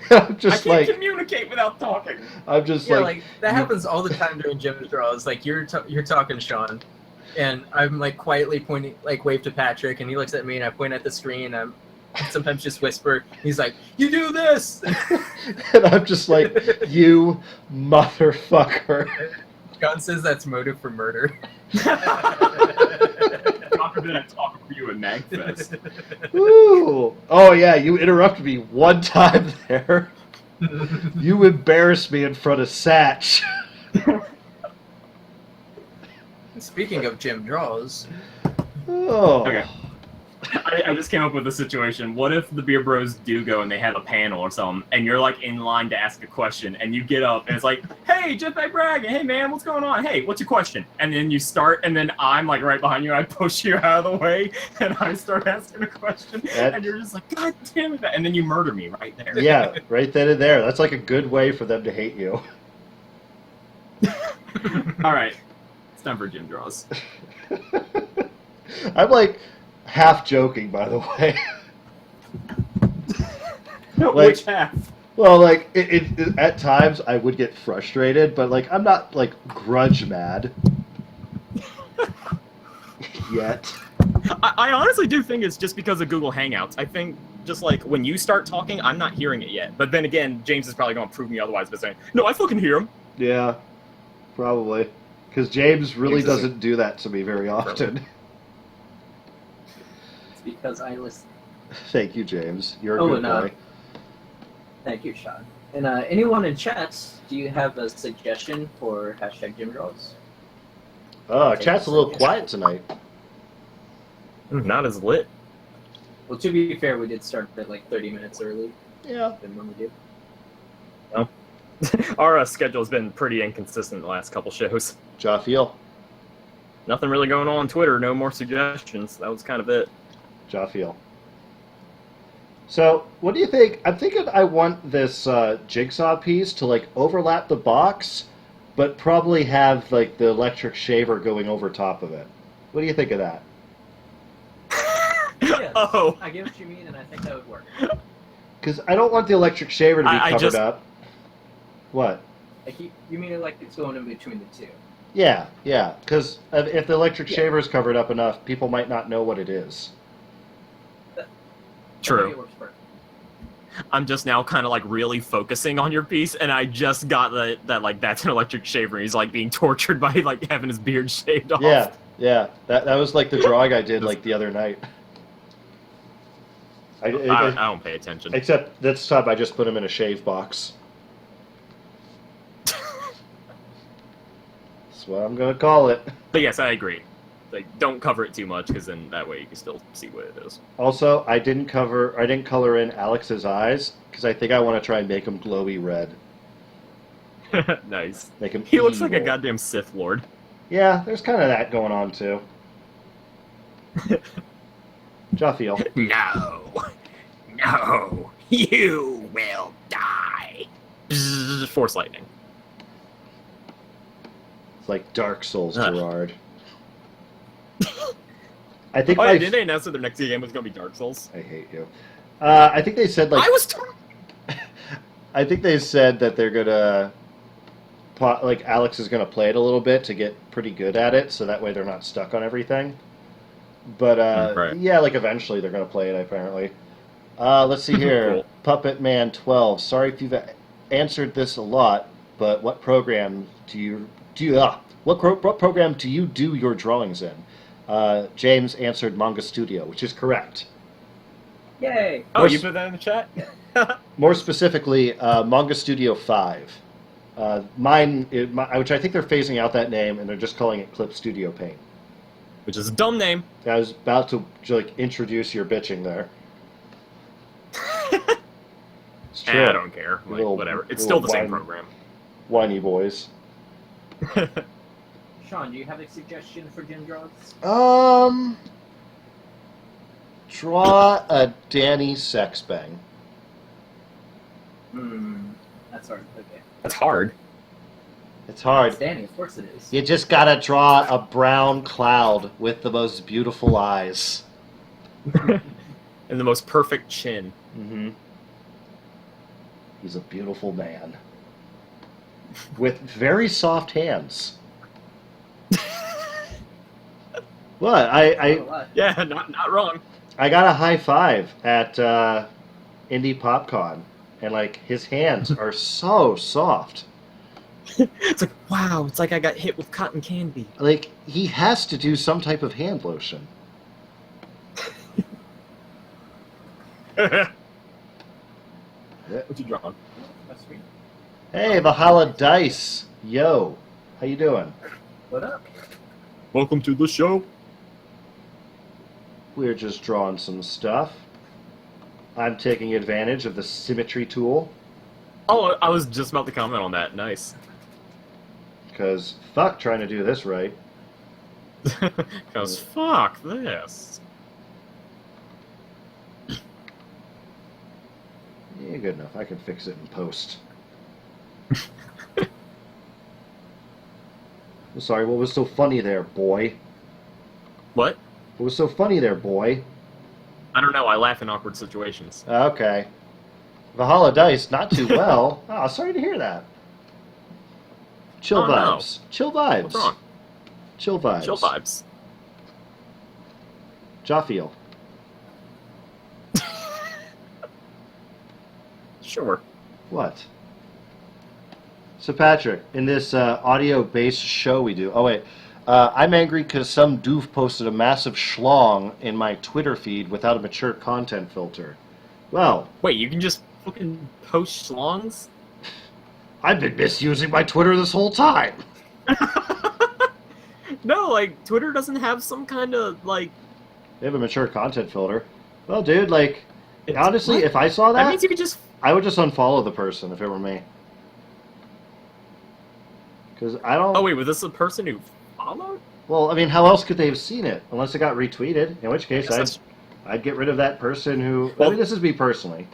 I'm just I can't like... communicate without talking. I'm just Yeah, like... like that happens all the time during Jim's draws. Like you're talking, Shawn, and I'm like quietly pointing, like wave to Patrick, and he looks at me, and I point at the screen. I'm sometimes just whisper. He's like, "You do this," and I'm just like, you motherfucker. Shawn says that's motive for murder. God forbid I talk for you at MagFest. Ooh. Oh yeah, you interrupted me one time there. You embarrassed me in front of Satch. Speaking of Jim draws, Oh. Okay. I just came up with a situation. What if the Beer Bros do go and they have a panel or something, and you're like in line to ask a question, and you get up and it's like, "Hey, Jetpack Bragg, hey man, what's going on? Hey, what's your question?" And then you start, and then I'm like right behind you, and I push you out of the way, and I start asking a question, and you're just like, "God damn it!" And then you murder me right there. Yeah, right then and there. That's like a good way for them to hate you. All right, it's time for gym draws. I'm like half joking, by the way. Like- Which half? Well, like at times I would get frustrated, but like I'm not like grudge mad yet. I honestly do think it's just because of Google Hangouts. I think just like when you start talking, I'm not hearing it yet. But then again, James is probably going to prove me otherwise by saying, "No, I fucking hear him." Yeah, probably. Because James really James doesn't do that to me very often. It's because I listen. Thank you, James. You're a Oh, good and, boy. Thank you, Shawn. And anyone in chat, do you have a suggestion for hashtag Gym Draws? Chat's a little quiet tonight. Not as lit. Well, to be fair, we did start at like 30 minutes early Yeah. than when we do. Our schedule's been pretty inconsistent the last couple shows. Jaffiel. Nothing really going on Twitter. No more suggestions. That was kind of it. Jaffiel. So, what do you think? I'm thinking I want this jigsaw piece to like overlap the box, but probably have like the electric shaver going over top of it. What do you think of that? Yes, Oh. I get what you mean, and I think that would work. Because I don't want the electric shaver to be I covered just- up. What? Like you mean it like it's going in between the two? Yeah. Because if the electric Yeah. shaver is covered up enough, people might not know what it is. I think True. it works perfect. I'm just now kind of like really focusing on your piece, and I just got that like that's an electric shaver. He's like being tortured by like having his beard shaved off. Yeah. That was like the drawing I did like the other night. I don't pay attention. Except this time I just put him in a shave box. That's what I'm gonna call it. But yes, I agree. Like, don't cover it too much, because then that way you can still see what it is. Also, I didn't color in Alex's eyes because I think I want to try and make him glowy red. Nice. Make him. He looks like a evil. goddamn Sith Lord. Yeah, there's kind of that going on too. Jaffiel. No, you will die. Bzzz, Force lightning. It's like Dark Souls, Ugh. Gerard. I think. Oh, my yeah, didn't they announce that their next game was going to be Dark Souls? I hate you. I think they said like. I was told. I think they said that they're gonna. Like Alex is gonna play it a little bit to get pretty good at it, so that way they're not stuck on everything. But Right. yeah, like eventually they're gonna play it. Apparently. Let's see here. Cool. Puppet Man 12. Sorry if you've answered this a lot, but what program do you what program do you do your drawings in? James answered Manga Studio, which is correct. Yay! Oh, More you s- put that in the chat? More specifically, Manga Studio 5. Which I think they're phasing out that name and they're just calling it Clip Studio Paint. Which is a dumb name. I was about to like introduce your bitching there. It's true. I don't care. Like, Little- whatever. It's little still the same whine. program. Whiny boys. Shawn, do you have a suggestion for gym draws? Draw a Danny sex bang. That's hard. Okay. That's hard. It's hard. It's Danny, of course it is. You just gotta draw a brown cloud with the most beautiful eyes. And the most perfect chin. Mm-hmm. He's a beautiful man. With very soft hands. What? Yeah, not wrong. I got a high five at Indie PopCon, and like his hands are so soft. It's like, wow, it's like I got hit with cotton candy. Like he has to do some type of hand lotion. What you drawing? That's sweet. Hey, Valhalla Dice, yo, how you doing? What up? Welcome to the show. We're just drawing some stuff. I'm taking advantage of the symmetry tool. Oh, I was just about to comment on that. Nice. Because fuck trying to do this right. Because fuck this. Yeah, good enough. I can fix it in post. I'm sorry, what was so funny there, boy? What? What was so funny there, boy? I don't know. I laugh in awkward situations. Okay. Valhalla Dice, not too well. Oh, sorry to hear that. Chill Oh, no. vibes. Chill vibes. What's wrong? Chill vibes. Chill vibes. Jaffiel. Sure. What? So Patrick, in this audio-based show we do... Oh, wait. I'm angry because some doof posted a massive schlong in my Twitter feed without a mature content filter. Well... Wait, you can just fucking post schlongs? I've been misusing my Twitter this whole time. No, like, Twitter doesn't have some kind of, like... They have a mature content filter. Well, dude, like... It's, honestly, what? if I saw That that, means you could just... I would just unfollow the person if it were me. Because I don't... Oh, wait, was this a person who followed? Well, I mean, how else could they have seen it? Unless it got retweeted, in which case Yes, I'd get rid of that person who... Well- I mean, this is me personally.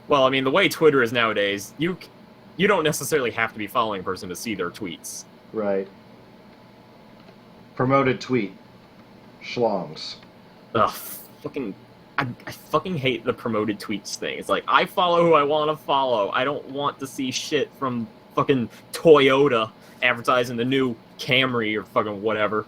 Well, I mean, the way Twitter is nowadays, you don't necessarily have to be following a person to see their tweets. Right. Promoted tweet. Schlongs. Ugh, fucking... I fucking hate the promoted tweets thing. It's like, I follow who I want to follow. I don't want to see shit from fucking Toyota advertising the new Camry or fucking whatever.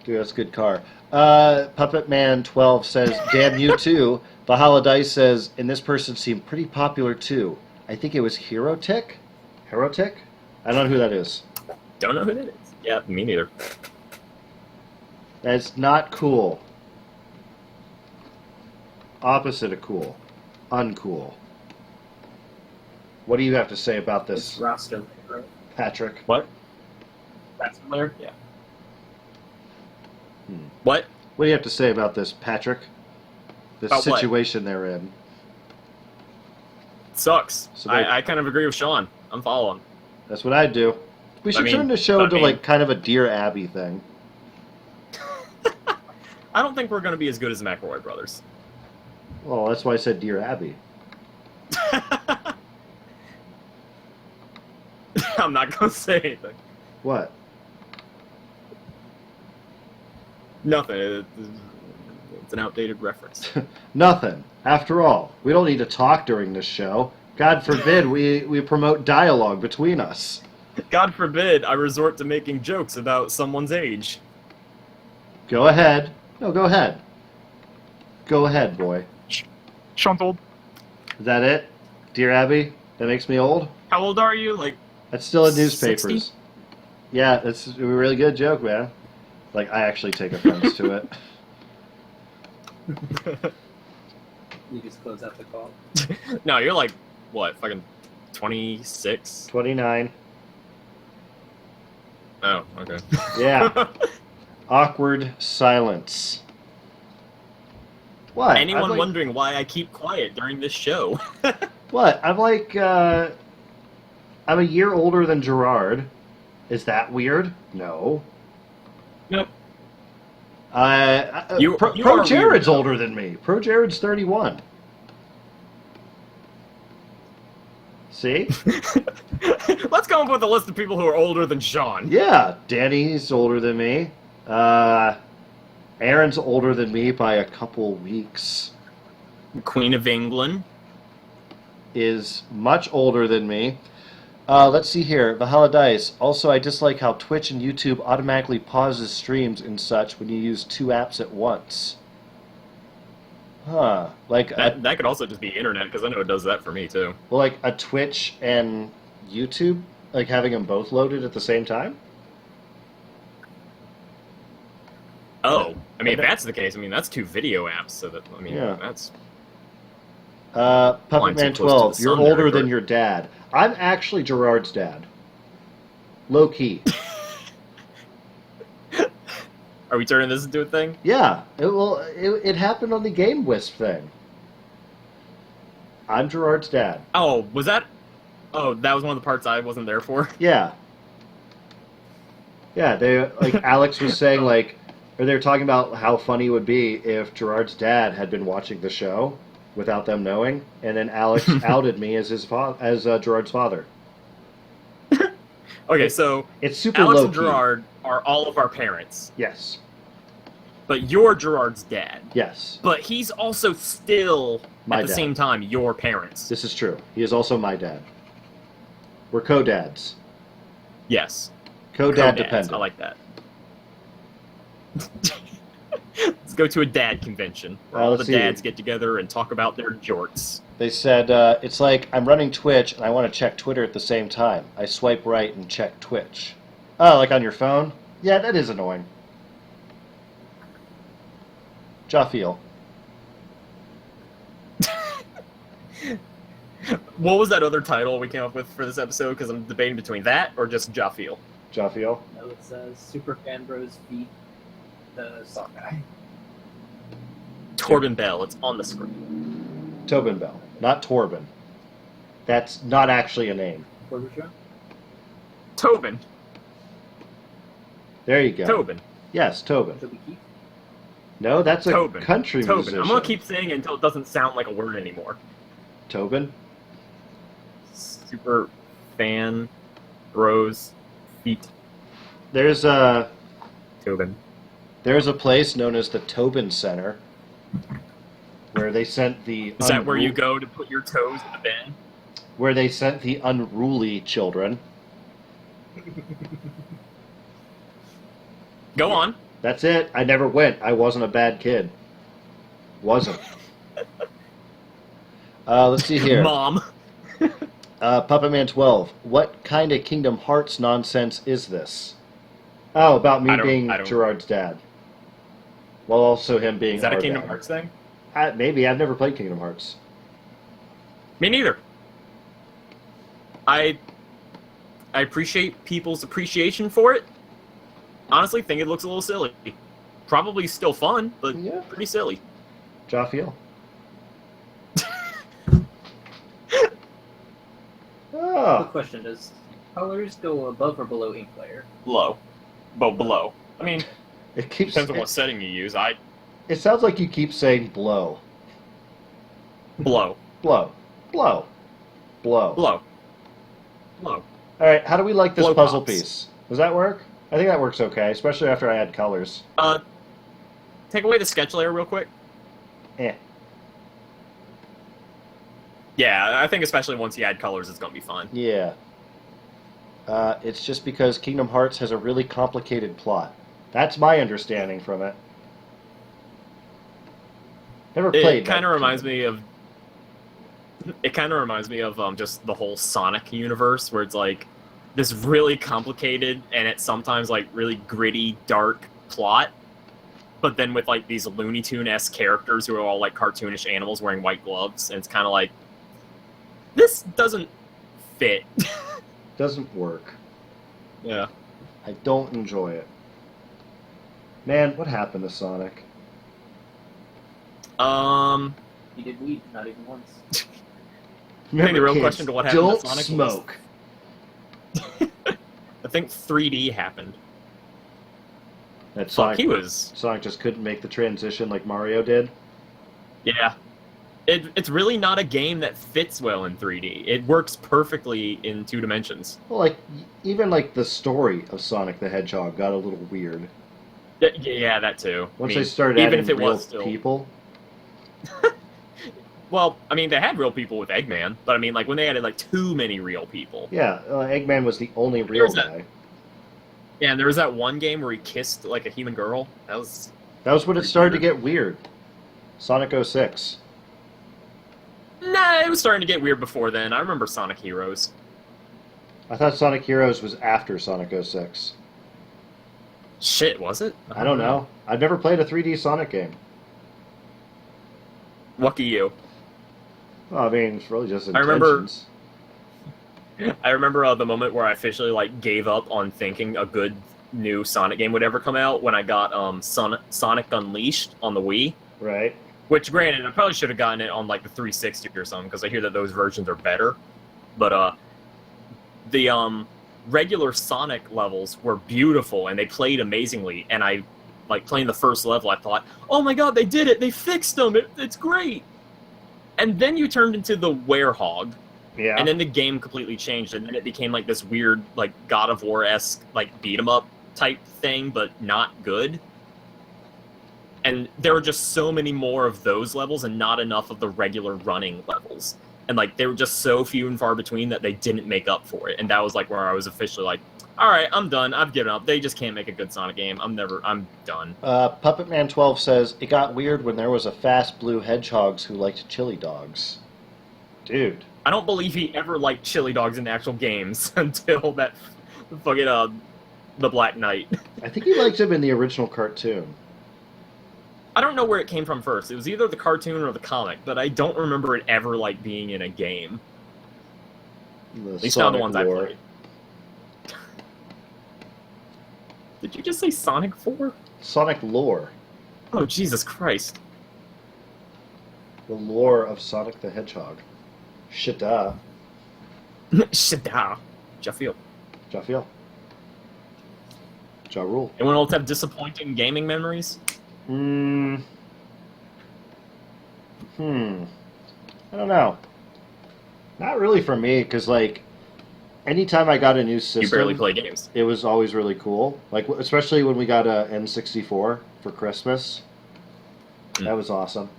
Dude, that's a good car. Puppetman12 says, damn you too. Valhalla Dice says, and this person seemed pretty popular too. I think it was Herotic? Herotic? I don't know who that is. Don't know who that is. Yeah, me neither. That's not cool. Opposite of cool. Uncool. What do you have to say about It's this, roster, right? Patrick? What? That's familiar? Yeah. What? What do you have to say about this, Patrick? This About what? situation they're in. Sucks. So they- I kind of agree with Shawn. I'm following. That's what I'd do. We should turn the show into like kind of a Dear Abby thing. I don't think we're going to be as good as the McElroy brothers. Well, that's why I said Dear Abby. I'm not going to say anything. What? Nothing. It's an outdated reference. Nothing. After all, we don't need to talk during this show. God forbid we promote dialogue between us. God forbid I resort to making jokes about someone's age. Go ahead. No, go ahead. Go ahead, boy. Shawn's old. Is that it? Dear Abby? That makes me old? How old are you? Like, That's still in newspapers. 60? Yeah, that's a really good joke, man. Like, I actually take offense to it. You just close out the call. no, you're like, what, fucking 26? 29. Oh, okay. Yeah. Awkward silence. What? Anyone I'm like, wondering why I keep quiet during this show? What? I'm like, I'm a year older than Gerard. Is that weird? No. Nope. Pro are Jared's weird. older than me. Pro Jared's 31. See? Let's come up with a list of people who are older than Shawn. Yeah, Danny's older than me. Aaron's older than me by a couple weeks. Queen of England. Is much older than me. Let's see here. Valhalla Dice. Also, I dislike how Twitch and YouTube automatically pauses streams and such when you use two apps at once. Huh. Like That could also just be internet, because I know it does that for me, too. well, like a Twitch and YouTube, like having them both loaded at the same time? Oh. I mean, if that's the case, I mean, that's two video apps, so that, I mean, Yeah. that's... Puppetman too close to 12, the you're sun there, older than Bert. your dad. I'm actually Gerard's dad. Low key. Are we turning this into a thing? Yeah, it happened on the Game Wisp thing. I'm Gerard's dad. Oh, was that... Oh, that was one of the parts I wasn't there for? Yeah. Yeah, they like Alex was saying like, or they were talking about how funny it would be if Gerard's dad had been watching the show without them knowing, and then Alex outed me as Gerard's father. Okay, so It's super Alex low and key. Gerard are all of our parents, Yes. but you're Gerard's dad. Yes. But he's also still, My at the dad. same time, your parents. This is true. He is also my dad. We're co-dads. Yes. Co-dad Co-dads, dependent. I like that. It's go to a dad convention where all the dads get together and talk about their jorts. They said, it's like I'm running Twitch and I want to check Twitter at the same time. I swipe right and check Twitch. Oh, like on your phone? Yeah, that is annoying. Jaffiel. What was that other title we came up with for this episode? Because I'm debating between that or just Jaffiel. Jaffiel? No, it's Super Fan Bros Feet, the sock guy. Torben Bell, it's on the screen. Tobin Bell, not Torben. That's not actually a name. Tobin. There you go. Tobin. Yes, Tobin. Toby Keith? No, that's a Tobin. country Tobin. musician. I'm going to keep saying it until it doesn't sound like a word anymore. Tobin? Super Fan Bros Feet. There's a Tobin. There's a place known as the Tobin Center where they sent the Is that where you go to put your toes in the bin? Where they sent the unruly children. Go on. That's it. I never went. I wasn't a bad kid. Wasn't. Let's see here. Mom. Puppet Man 12. What kind of Kingdom Hearts nonsense is this? Oh, about me being Gerard's dad. Well, also him being. Is that a Kingdom dad. Hearts thing? Maybe. I've never played Kingdom Hearts. Me neither. I appreciate people's appreciation for it. Honestly, think it looks a little silly. Probably still fun, but Yeah. pretty silly. Jaffiel. Quick Oh. question: does colors go above or below ink layer? Low. Well, below. I mean, It keeps. depends on what setting you use. It sounds like you keep saying blow. Blow. Blow. Blow. Blow. Blow. Blow. All right, how do we like this Blow puzzle pops. piece? Does that work? I think that works okay, especially after I add colors. Take away the sketch layer real quick. Eh. Yeah, I think especially once you add colors, it's gonna be fine. Yeah. It's just because Kingdom Hearts has a really complicated plot. That's my understanding from it. Never played. It kind of reminds me of. It kind of reminds me of just the whole Sonic universe, where it's like this really complicated and it's sometimes like really gritty, dark plot, but then with like these Looney Tune-esque characters who are all like cartoonish animals wearing white gloves, and it's kind of like this doesn't fit. Doesn't work. Yeah. I don't enjoy it. Man, what happened to Sonic? He did weed, not even once. I think the real kids, question to what happened don't to Sonic smoke. I think 3D happened. That Fuck, Sonic, he was. Sonic just couldn't make the transition like Mario did. Yeah. It's really not a game that fits well in 3D. It works perfectly in 2 dimensions. Well, like even like the story of Sonic the Hedgehog got a little weird Yeah, that too. once I mean, they started even adding if it real was still people. Well, I mean, they had real people with Eggman, but I mean, like when they added like too many real people. Yeah, Eggman was the only real There's that- guy. Yeah, and there was that one game where he kissed like a human girl. That was When it started to get weird. Sonic 06. Nah, it was starting to get weird before then. I remember Sonic Heroes. I thought Sonic Heroes was after Sonic 06. Shit, was it? I don't know. I've never played a 3D Sonic game. Lucky you. Well, I mean, it's really just I remember- intentions. I remember the moment where I officially like gave up on thinking a good new Sonic game would ever come out when I got Sonic Unleashed on the Wii. Right. Which, granted, I probably should have gotten it on like the 360 or something because I hear that those versions are better. But the regular Sonic levels were beautiful and they played amazingly. And I like playing the first level. I thought, oh my god, they did it! They fixed them! It's great. And then you turned into the Werehog. Yeah. And then the game completely changed, and then it became like this weird, like God of War-esque, like beat 'em up type thing, but not good. And there were just so many more of those levels, and not enough of the regular running levels. And like they were just so few and far between that they didn't make up for it. And that was like where I was officially like, All right, I'm done. I've given up. They just can't make a good Sonic game. I'm done. Puppet Man 12 says, it got weird when there was a fast blue hedgehogs who liked chili dogs. Dude. I don't believe he ever liked chili dogs in the actual games until that fucking the Black Knight. I think he liked him in the original cartoon. I don't know where it came from first. It was either the cartoon or the comic, but I don't remember it ever like being in a game. At least not the ones I played. Did you just say Sonic 4? Sonic lore. Oh, Jesus Christ. The lore of Sonic the Hedgehog. Shit-da. Shit-da. Jaffiel. Jaffiel. Ja Rule. Anyone else have disappointing gaming memories? I don't know. Not really for me, because, like, anytime I got a new system... You barely play games. It was always really cool. Like, especially when we got a N64 for Christmas. That was awesome.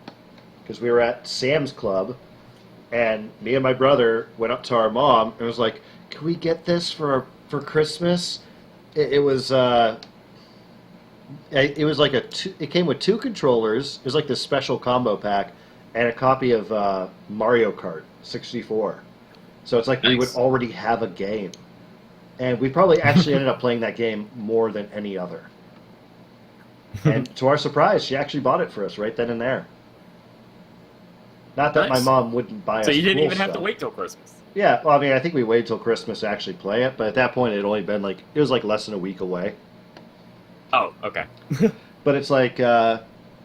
Because we were at Sam's Club, and me and my brother went up to our mom and was like, can we get this for Christmas? It was like it came with 2 controllers. It was like this special combo pack and a copy of Mario Kart 64. So it's like we would already have a game. And we probably actually ended up playing that game more than any other. And to our surprise, she actually bought it for us right then and there. Not that my mom wouldn't buy us. So you didn't cool even have to stuff. wait till Christmas. Yeah, well, I mean, I think we waited till Christmas to actually play it, but at that point, it had only been like it was like less than a week away. Oh, okay. But it's like, not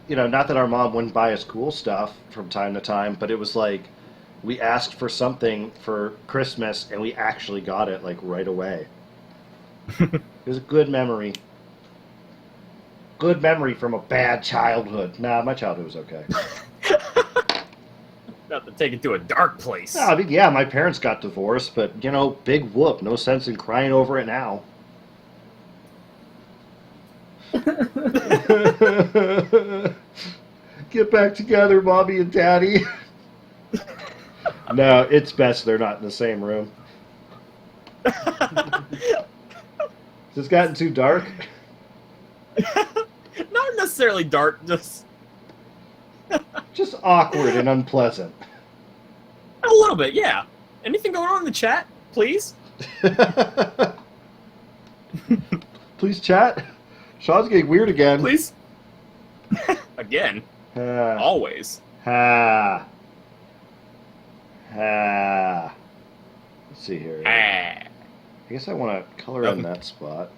that our mom wouldn't buy us cool stuff from time to time, but it was like we asked for something for Christmas and we actually got it like right away. It was a good memory. Good memory from a bad childhood. Nah, my childhood was okay. Not to take it to a dark place. No, I mean, yeah, my parents got divorced, but, big whoop. No sense in crying over it now. Get back together, Mommy and Daddy. No, it's best they're not in the same room. Has this gotten too dark? Not necessarily dark, Just awkward and unpleasant. A little bit, yeah. Anything going on in the chat, please? Please chat. Shawn's getting weird again. Please? Again? Always. Ha. Let's see here. I guess I want to color in that spot.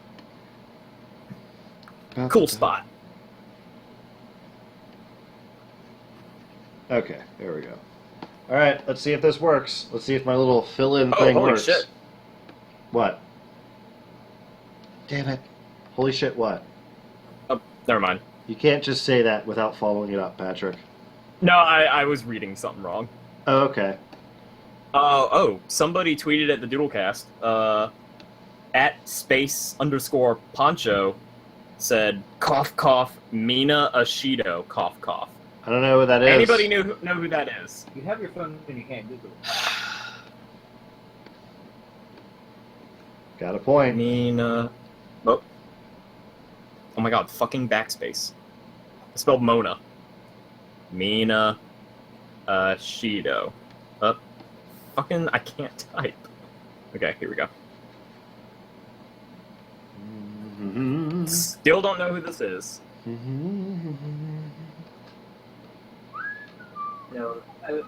Cool spot. Okay, there we go. All right, let's see if this works. Let's see if my little fill-in thing holy works. Shit. What? Damn it. Holy shit, what? Oh, never mind. You can't just say that without following it up, Patrick. No, I was reading something wrong. Oh, okay. Somebody tweeted at the DoodleCast, at @space_poncho said, cough, cough, Mina Ashido, cough, cough. I don't know who that is. Anybody know who that is? You have your phone and you can't Google it. Got a point. Mina... Oh my god, fucking backspace. I spelled Mona. Mina Ashido. Fucking, I can't type. Okay, here we go. Still don't know who this is. No, I've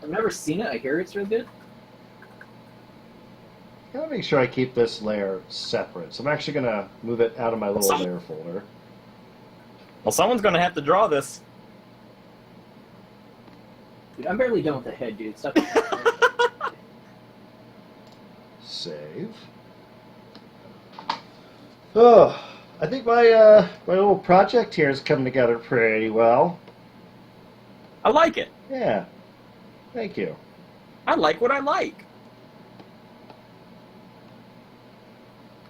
never seen it. I hear it's really good. Gotta make sure I keep this layer separate. So I'm actually gonna move it out of my little layer folder. Well, someone's gonna have to draw this. Dude, I'm barely done with the head, dude. Stop. Save. Oh, I think my little project here is coming together pretty well. I like it. Yeah. Thank you. I like what I like.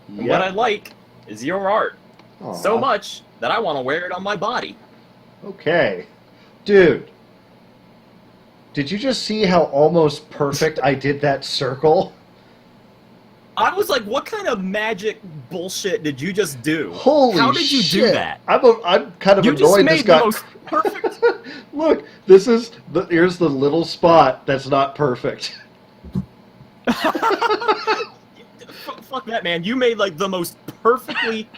And Yep. what I like is your art. Aw. So much that I want to wear it on my body. Okay. Dude. Did you just see how almost perfect I did that circle? I was like, what kind of magic bullshit did you just do? Holy How did you shit. do that? I'm kind of You just annoyed made this the got... most perfect... Look, here's the little spot that's not perfect. Fuck that, man. You made, like, the most perfectly...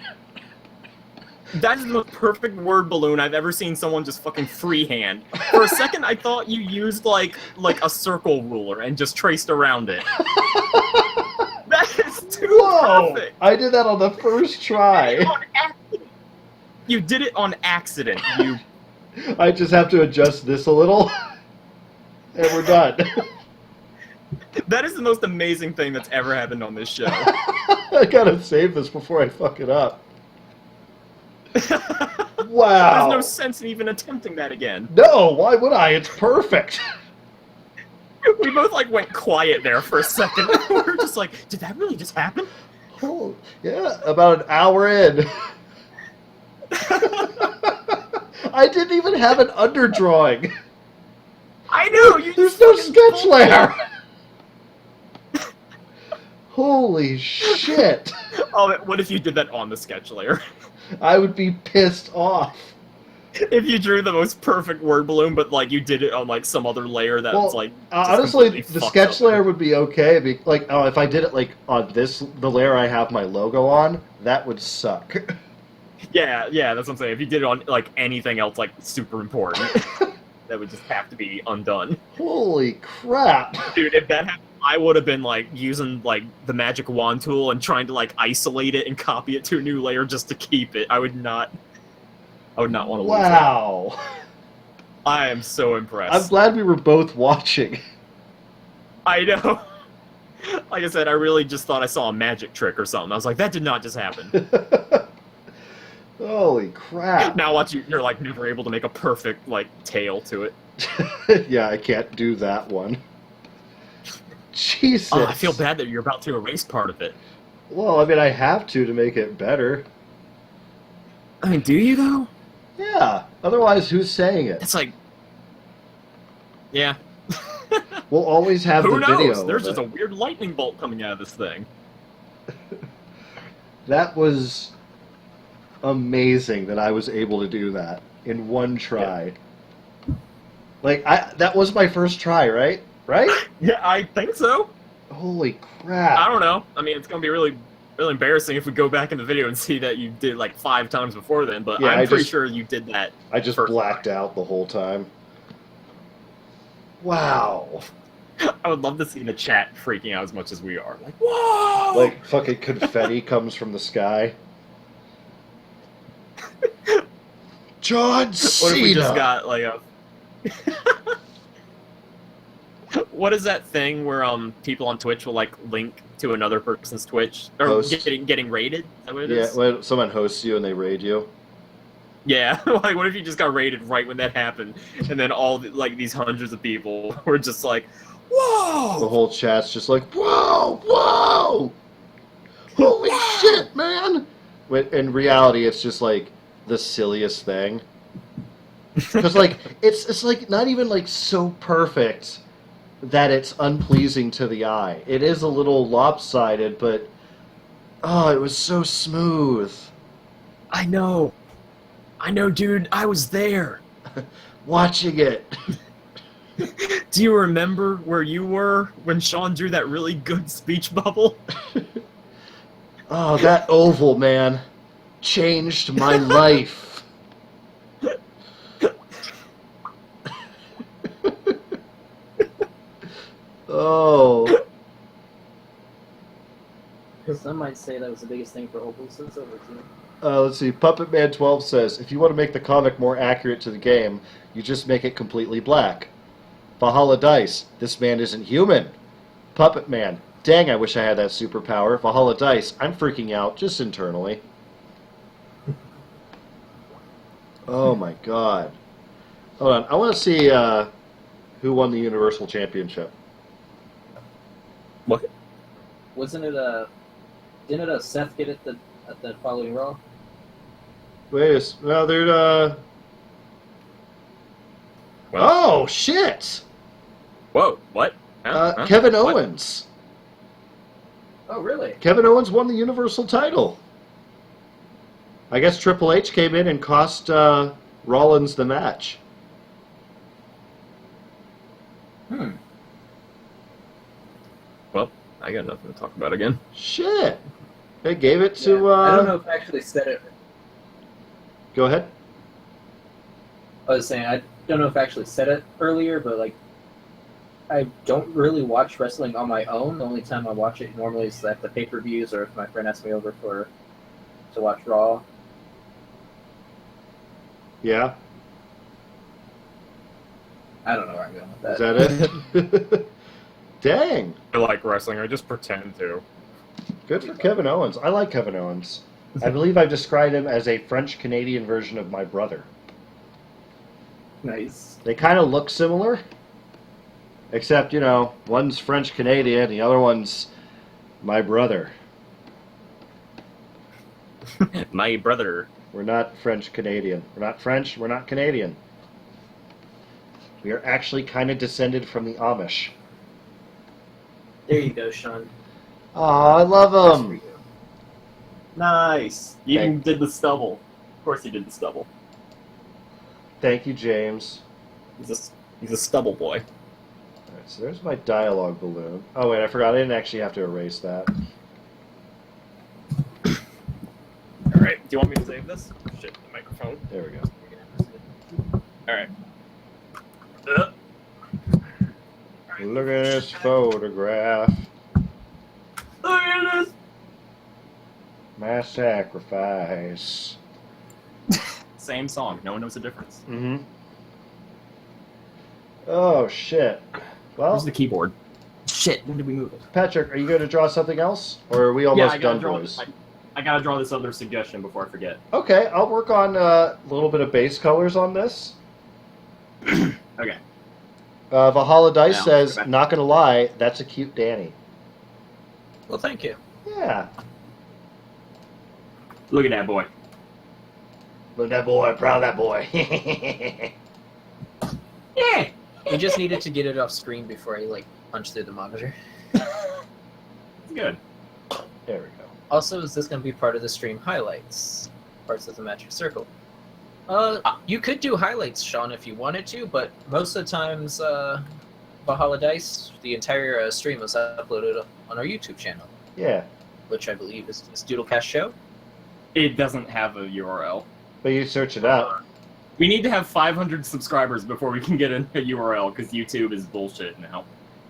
That is the most perfect word balloon I've ever seen someone just fucking freehand. For a second, I thought you used, like a circle ruler and just traced around it. That is too Whoa! perfect! I did that on the first try. You did it on accident. You... I just have to adjust this a little, and we're done. That is the most amazing thing that's ever happened on this show. I gotta save this before I fuck it up. Wow. There's no sense in even attempting that again. No, why would I? It's perfect. We both, like, went quiet there for a second. We were just like, did that really just happen? Oh, yeah, about an hour in. I didn't even have an underdrawing. I know! You There's just no fucking sketch pulled layer. it. Holy shit. Oh, what if you did that on the sketch layer? I would be pissed off. If you drew the most perfect word balloon, but, like, you did it on, like, some other layer that's, Well, like, just honestly, completely the fucked sketch up. layer would be okay. Like, if I did it, like, on the layer I have my logo on, that would suck. Yeah, that's what I'm saying. If you did it on, like, anything else, like, super important, that would just have to be undone. Holy crap. Dude, if that happened, I would have been, like, using, like, the magic wand tool and trying to, like, isolate it and copy it to a new layer just to keep it. I would not want to lose it. Wow. I am so impressed. I'm glad we were both watching. I know. Like I said, I really just thought I saw a magic trick or something. I was like, that did not just happen. Holy crap. Now watch you're, like, never able to make a perfect, like, tail to it. Yeah, I can't do that one. Jesus. Oh, I feel bad that you're about to erase part of it. Well, I mean, I have to make it better. I mean, do you, though? Yeah. Otherwise, who's saying it? It's like... Yeah. We'll always have Who the knows? video. There's of just it. a weird lightning bolt coming out of this thing. That was amazing that I was able to do that in one try. Yeah. Like, that was my first try, right? Right? Yeah, I think so. Holy crap. I don't know. I mean, it's going to be really embarrassing if we go back in the video and see that you did, like, 5 times before then, but Yeah, I'm pretty sure you did that. I just first blacked time. out the whole time. Wow. I would love to see the chat freaking out as much as we are. Like, whoa! Like, fucking confetti comes from the sky. John Cena! What if we just got, like, a... What is that thing where people on Twitch will, like, link to another person's Twitch? Or Host. getting raided? Is that what it is? Yeah, when someone hosts you and they raid you. Yeah, like, what if you just got raided right when that happened, and then all, like, these hundreds of people were just like, whoa! The whole chat's just like, whoa, whoa! Holy shit, man! When in reality, it's just, like, the silliest thing. Because, like, it's like, not even, like, so perfect that it's unpleasing to the eye. It is a little lopsided, but, oh, it was so smooth. I know, dude, I was there. Watching it. Do you remember where you were when Shawn drew that really good speech bubble? Oh, that oval, man. Changed my life. Oh. Some might say that was the biggest thing for Opal since over team. Let's see. Puppet Man 12 says, if you want to make the comic more accurate to the game, you just make it completely black. Valhalla Dice, this man isn't human. Puppet Man, dang, I wish I had that superpower. Valhalla Dice, I'm freaking out just internally. Oh my god. Hold on, I want to see who won the Universal Championship. What? Wasn't it didn't Seth get it at the following Raw? Wait, no, they're Oh shit! Whoa, what? Huh? Kevin What? Owens. Oh, really? Kevin Owens won the Universal title. I guess Triple H came in and cost Rollins the match. Well, I got nothing to talk about again. Shit. They gave it to... Yeah, I don't know if I actually said it. Go ahead. I was saying, I don't know if I actually said it earlier, but, like, I don't really watch wrestling on my own. The only time I watch it normally is at the pay-per-views or if my friend asks me over to watch Raw. Yeah. I don't know where I'm going with that. Is that it? Dang. I like wrestling. I just pretend to. Good for Kevin Owens. I like Kevin Owens. I believe I've described him as a French-Canadian version of my brother. Nice. They kind of look similar. Except, you know, one's French-Canadian, the other one's my brother. My brother. We're not French-Canadian. We're not French, we're not Canadian. We are actually kind of descended from the Amish. There you go, Shawn. Aw, I love That's for them. you. Nice. You Okay. even did the stubble. Of course you did the stubble. Thank you, James. He's a stubble boy. Alright, so there's my dialogue balloon. Oh, wait, I forgot. I didn't actually have to erase that. All right. Do you want me to save this? Shit, the microphone. There we go. All right. Look at this photograph. Look at this. My sacrifice. Same song. No one knows the difference. Mm-hmm. Oh, shit. Where's Well, the keyboard? Shit. When did we move it? Patrick, are you going to draw something else? Or are we almost I gotta done, draw boys? this. I gotta draw this other suggestion before I forget. Okay, I'll work on a little bit of base colors on this. Okay. Valhalla Dice Yeah, says, okay. not gonna lie, that's a cute Danny. Well, thank you. Yeah. Look at that boy. Look at that boy, proud of that boy. Yeah. We just needed to get it off screen before I punch through the monitor. Good. There we go. Also, is this going to be part of the stream highlights? Parts of the Magic Circle. You could do highlights, Shawn, if you wanted to, but most of the times, Valhalla Dice, the entire stream was uploaded on our YouTube channel, Yeah, which I believe is DoodleCast Show. It doesn't have a URL. but you search it up. We need to have 500 subscribers before we can get a URL because YouTube is bullshit now.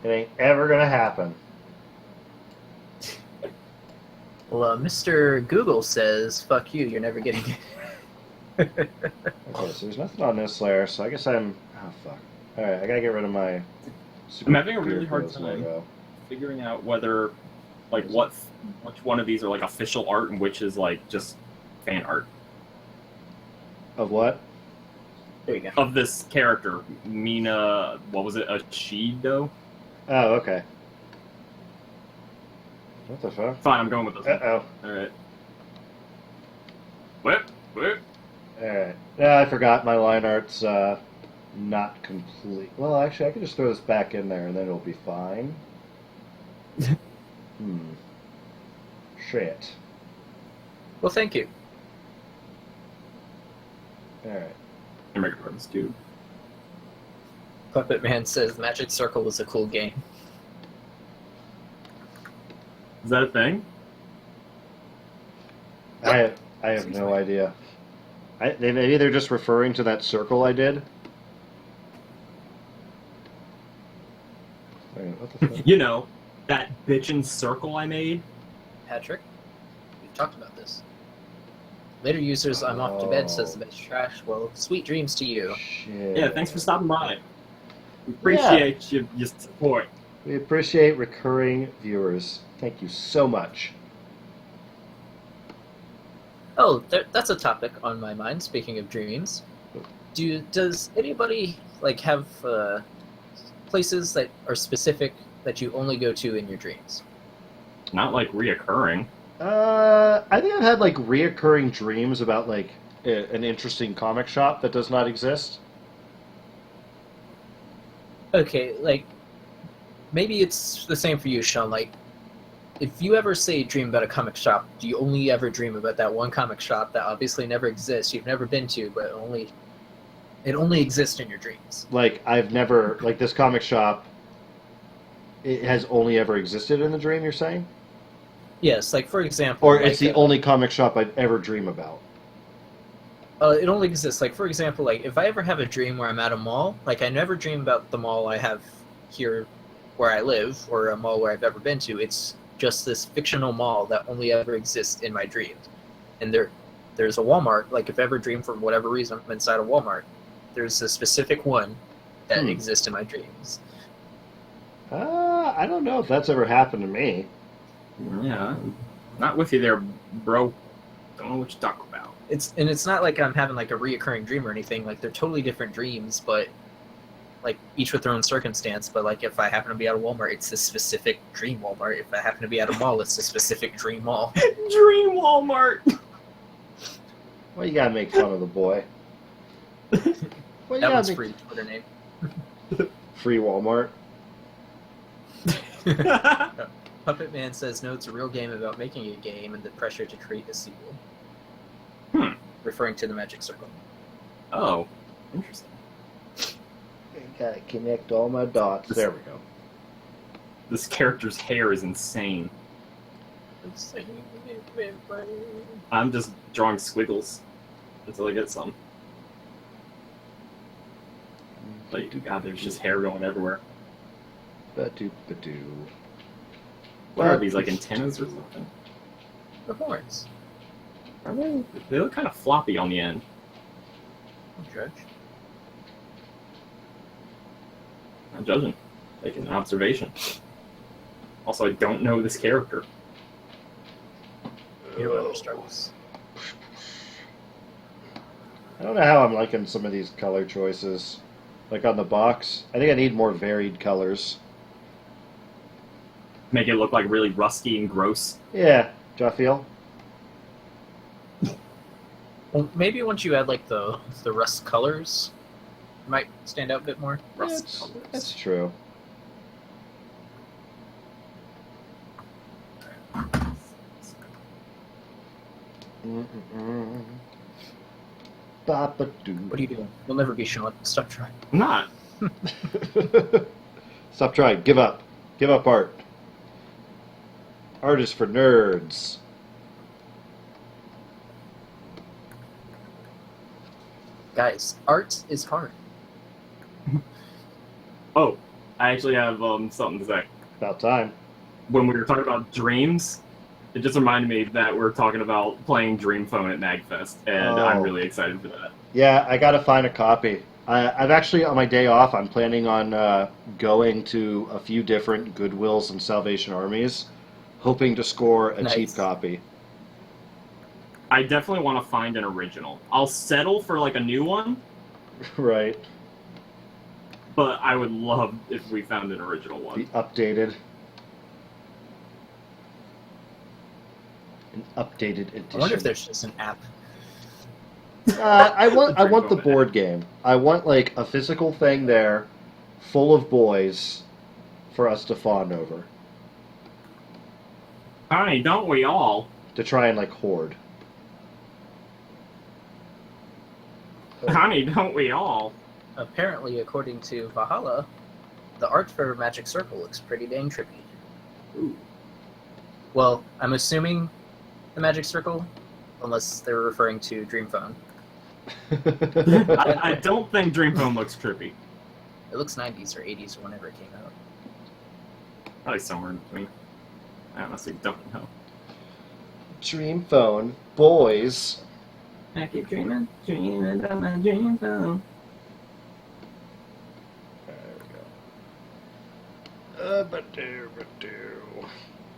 It ain't ever gonna happen. Well, Mr. Google says, fuck you, you're never getting it. Okay, so there's nothing on this layer, so I guess I'm... Oh, fuck. Alright, I gotta get rid of my... I'm having a Super really hard Heroes time logo. figuring out whether, which one of these are official art and which is just fan art Of what? There you go. of this character, Mina. What was it? Ashido? Oh, okay. What the fuck? Fine, I'm going with this one. Uh-oh. All right. Whip. Alright. Yeah, I forgot my line art's not complete. Well, actually, I can just throw this back in there and then it'll be fine. Shit. Well, thank you. Alright. American Artist, dude. Puppet Man says Magic Circle was a cool game. Is that a thing? I have no idea. Maybe they're just referring to that circle I did. Wait, what the fuck? You know, that bitchin' circle I made. Patrick, we've talked about this. Later users, I'm off to bed, says the best trash. Well, sweet dreams to you. Shit. Yeah, thanks for stopping by. We appreciate your support. We appreciate recurring viewers. Thank you so much. Oh, that's a topic on my mind. Speaking of dreams, does anybody have places that are specific that you only go to in your dreams? Not reoccurring. I think I've had reoccurring dreams about an interesting comic shop that does not exist. Okay, maybe it's the same for you, Shawn. if you ever say dream about a comic shop, do you only ever dream about that one comic shop that obviously never exists, you've never been to, but it only exists in your dreams? Like, I've never, like, this comic shop, it has only ever existed in the dream, you're saying? Yes, like for example, Or like, it's the only comic shop I'd ever dream about? it only exists. Like for example, like if I ever have a dream where I'm at a mall, like I never dream about the mall I have here where I live or a mall where I've ever been to. It's just this fictional mall that only ever exists in my dreams. And there's a Walmart. Like if I ever dream for whatever reason I'm inside a Walmart, there's a specific one that exists in my dreams. I don't know if that's ever happened to me. Yeah, not with you there, bro. Don't know what you're talking about. It's not like I'm having like a reoccurring dream or anything. Like they're totally different dreams, but like each with their own circumstance. But like if I happen to be at a Walmart, it's a specific dream Walmart. If I happen to be at a mall, it's a specific dream mall. Dream Walmart. Well, you gotta make fun of the boy. Well, you That gotta one's make- free Twitter name. Free Walmart. Puppet Man says no, it's a real game about making a game and the pressure to create a sequel. Referring to the Magic Circle. Oh, interesting. Gotta connect all my dots. There we go. This character's hair is insane. I'm just drawing squiggles until I get some. Like, God, there's just hair going everywhere. Ba-doo. What are these, like antennas or something? The horns. Are they? They look kind of floppy on the end. Don't judge. I'm judging. Making an observation. Also, I don't know this character. Hero struggles. I don't know how I'm liking some of these color choices. Like on the box, I think I need more varied colors. Make it look like really rusty and gross. Yeah, do I feel? Well, maybe once you add like the rust colors, it might stand out a bit more. Rust Yeah, colors. that's true. Ba-ba-doo. What are you doing? You'll never be Shawn. Stop trying. I'm not. Stop trying. Give up. Give up art. Art is for nerds. Guys, art is hard. Oh, I actually have something to say. About time. When we were talking about dreams, it just reminded me that we're talking about playing Dream Phone at MagFest, and I'm Oh. really excited for that. Yeah, I gotta find a copy. I've actually, on my day off, I'm planning on going to a few different Goodwills and Salvation Armies, hoping to score a Nice. cheap copy. I definitely want to find an original. I'll settle for like a new one, Right. but I would love if we found an original The one. updated. An updated edition. I wonder if there's just an app. I want the board game. I want like a physical thing there, full of boys, for us to fawn over, Honey, don't we all? to try and like hoard. Honey, don't we all? Apparently, according to Valhalla, the art for Magic Circle looks pretty dang trippy. Ooh. Well, I'm assuming the Magic Circle, unless they're referring to Dream Phone. I don't think Dream Phone looks trippy. It looks 90s or 80s or whenever it came out. Probably somewhere in between. I honestly don't know. Dream phone, boys. I keep dreaming about my dream phone. There we go.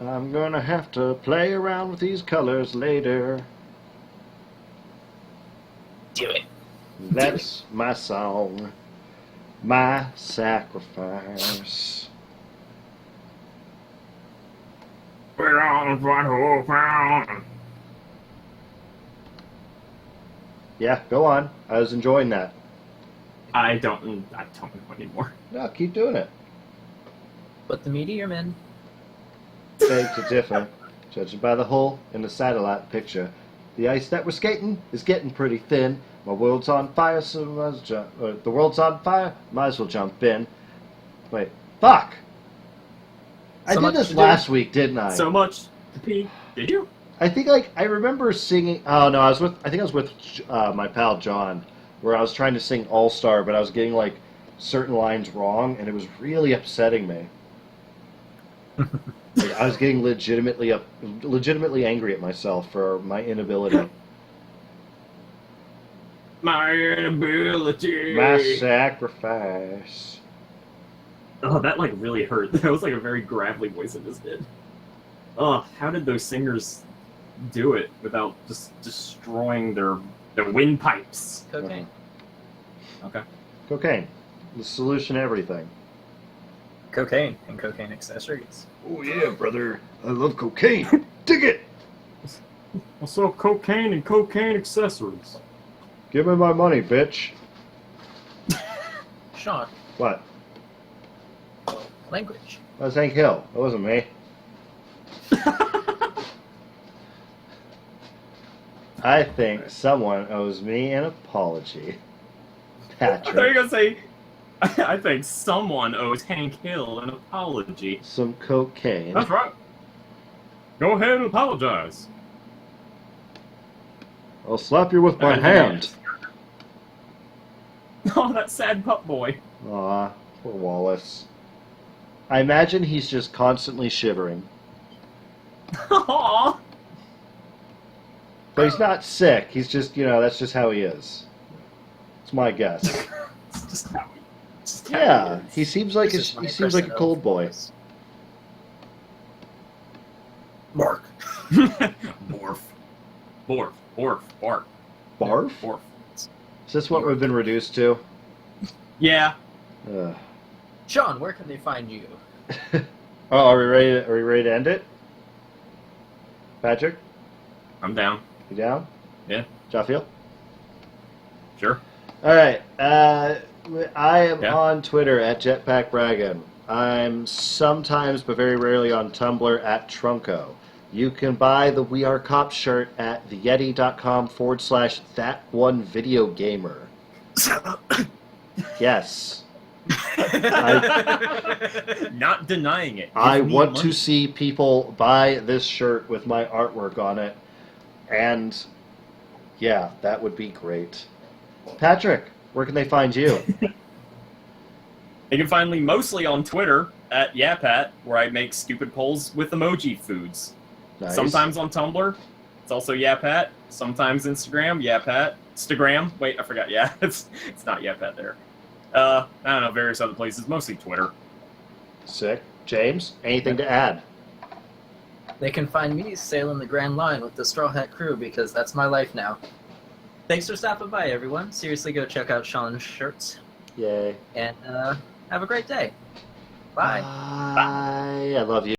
I'm gonna have to play around with these colors later. Do it. That's my song, my sacrifice. We're on one whole pound. Yeah, go on. I was enjoying that. I don't know anymore. No, keep doing it. But the Meteor Men. beg to differ. Judging by the hole in the satellite picture, the ice that we're skating is getting pretty thin. My world's on fire, so might as well the world's on fire, might as well jump in. Wait, fuck! I So did much this to do. last week, didn't I? So much to pee. Did you? I think I remember singing. Oh no, I think I was with my pal John, where I was trying to sing All Star, but I was getting like certain lines wrong, and it was really upsetting me. Like, I was getting legitimately angry at myself for my inability. My inability. My sacrifice. Oh, that like really hurt. That was like a very gravelly voice it just did. Oh, how did those singers do it without just destroying their windpipes? Cocaine. Okay. Cocaine, the solution to everything. Cocaine and cocaine accessories. Oh yeah, brother, I love cocaine. Dig it. I sell cocaine and cocaine accessories. Give me my money, bitch. Shawn, What? language. That was Hank Hill. That wasn't me. I think someone owes me an apology. I thought you Patrick, were gonna say. I think someone owes Hank Hill an apology. some cocaine. That's right. Go ahead and apologize. I'll slap you with my hand. Oh, that sad pup boy. Aw, poor Wallace. I imagine he's just constantly shivering. Aww. But he's not sick. He's just, that's just how he is. It's my guess. It's just how Yeah, he seems like This is he my seems like a impression cold of boy. Wallace. Mark. Borf. Borf. Borf. Borf. Barf? Borf. Is this what we've been reduced to? Yeah. Ugh. Shawn, where can they find you? Oh, are we ready? Are we ready to end it? Patrick, I'm down. you down? Yeah. Jaffiel? Sure. All right. I am Yeah. on Twitter at JetpackBragan. I'm sometimes, but very rarely, on Tumblr at Trunko. You can buy the We Are Cops shirt at theyeti.com/thatonevideogamer. Yes. Not denying it. I Give me want money. to see people buy this shirt with my artwork on it. And yeah, that would be great. Patrick, where can they find you? You can find me mostly on Twitter at Yapat, where I make stupid polls with emoji foods. Nice. Sometimes on Tumblr, it's also Yapat. Sometimes Instagram, Yapat. Instagram, wait, I forgot. Yeah, it's not Yapat there. I don't know, various other places, mostly Twitter. Sick. James, anything to add? They can find me sailing the Grand Line with the Straw Hat Crew because that's my life now. Thanks for stopping by, everyone. Seriously, go check out Shawn's shirts. Yay. And have a great day. Bye. Bye. I love you.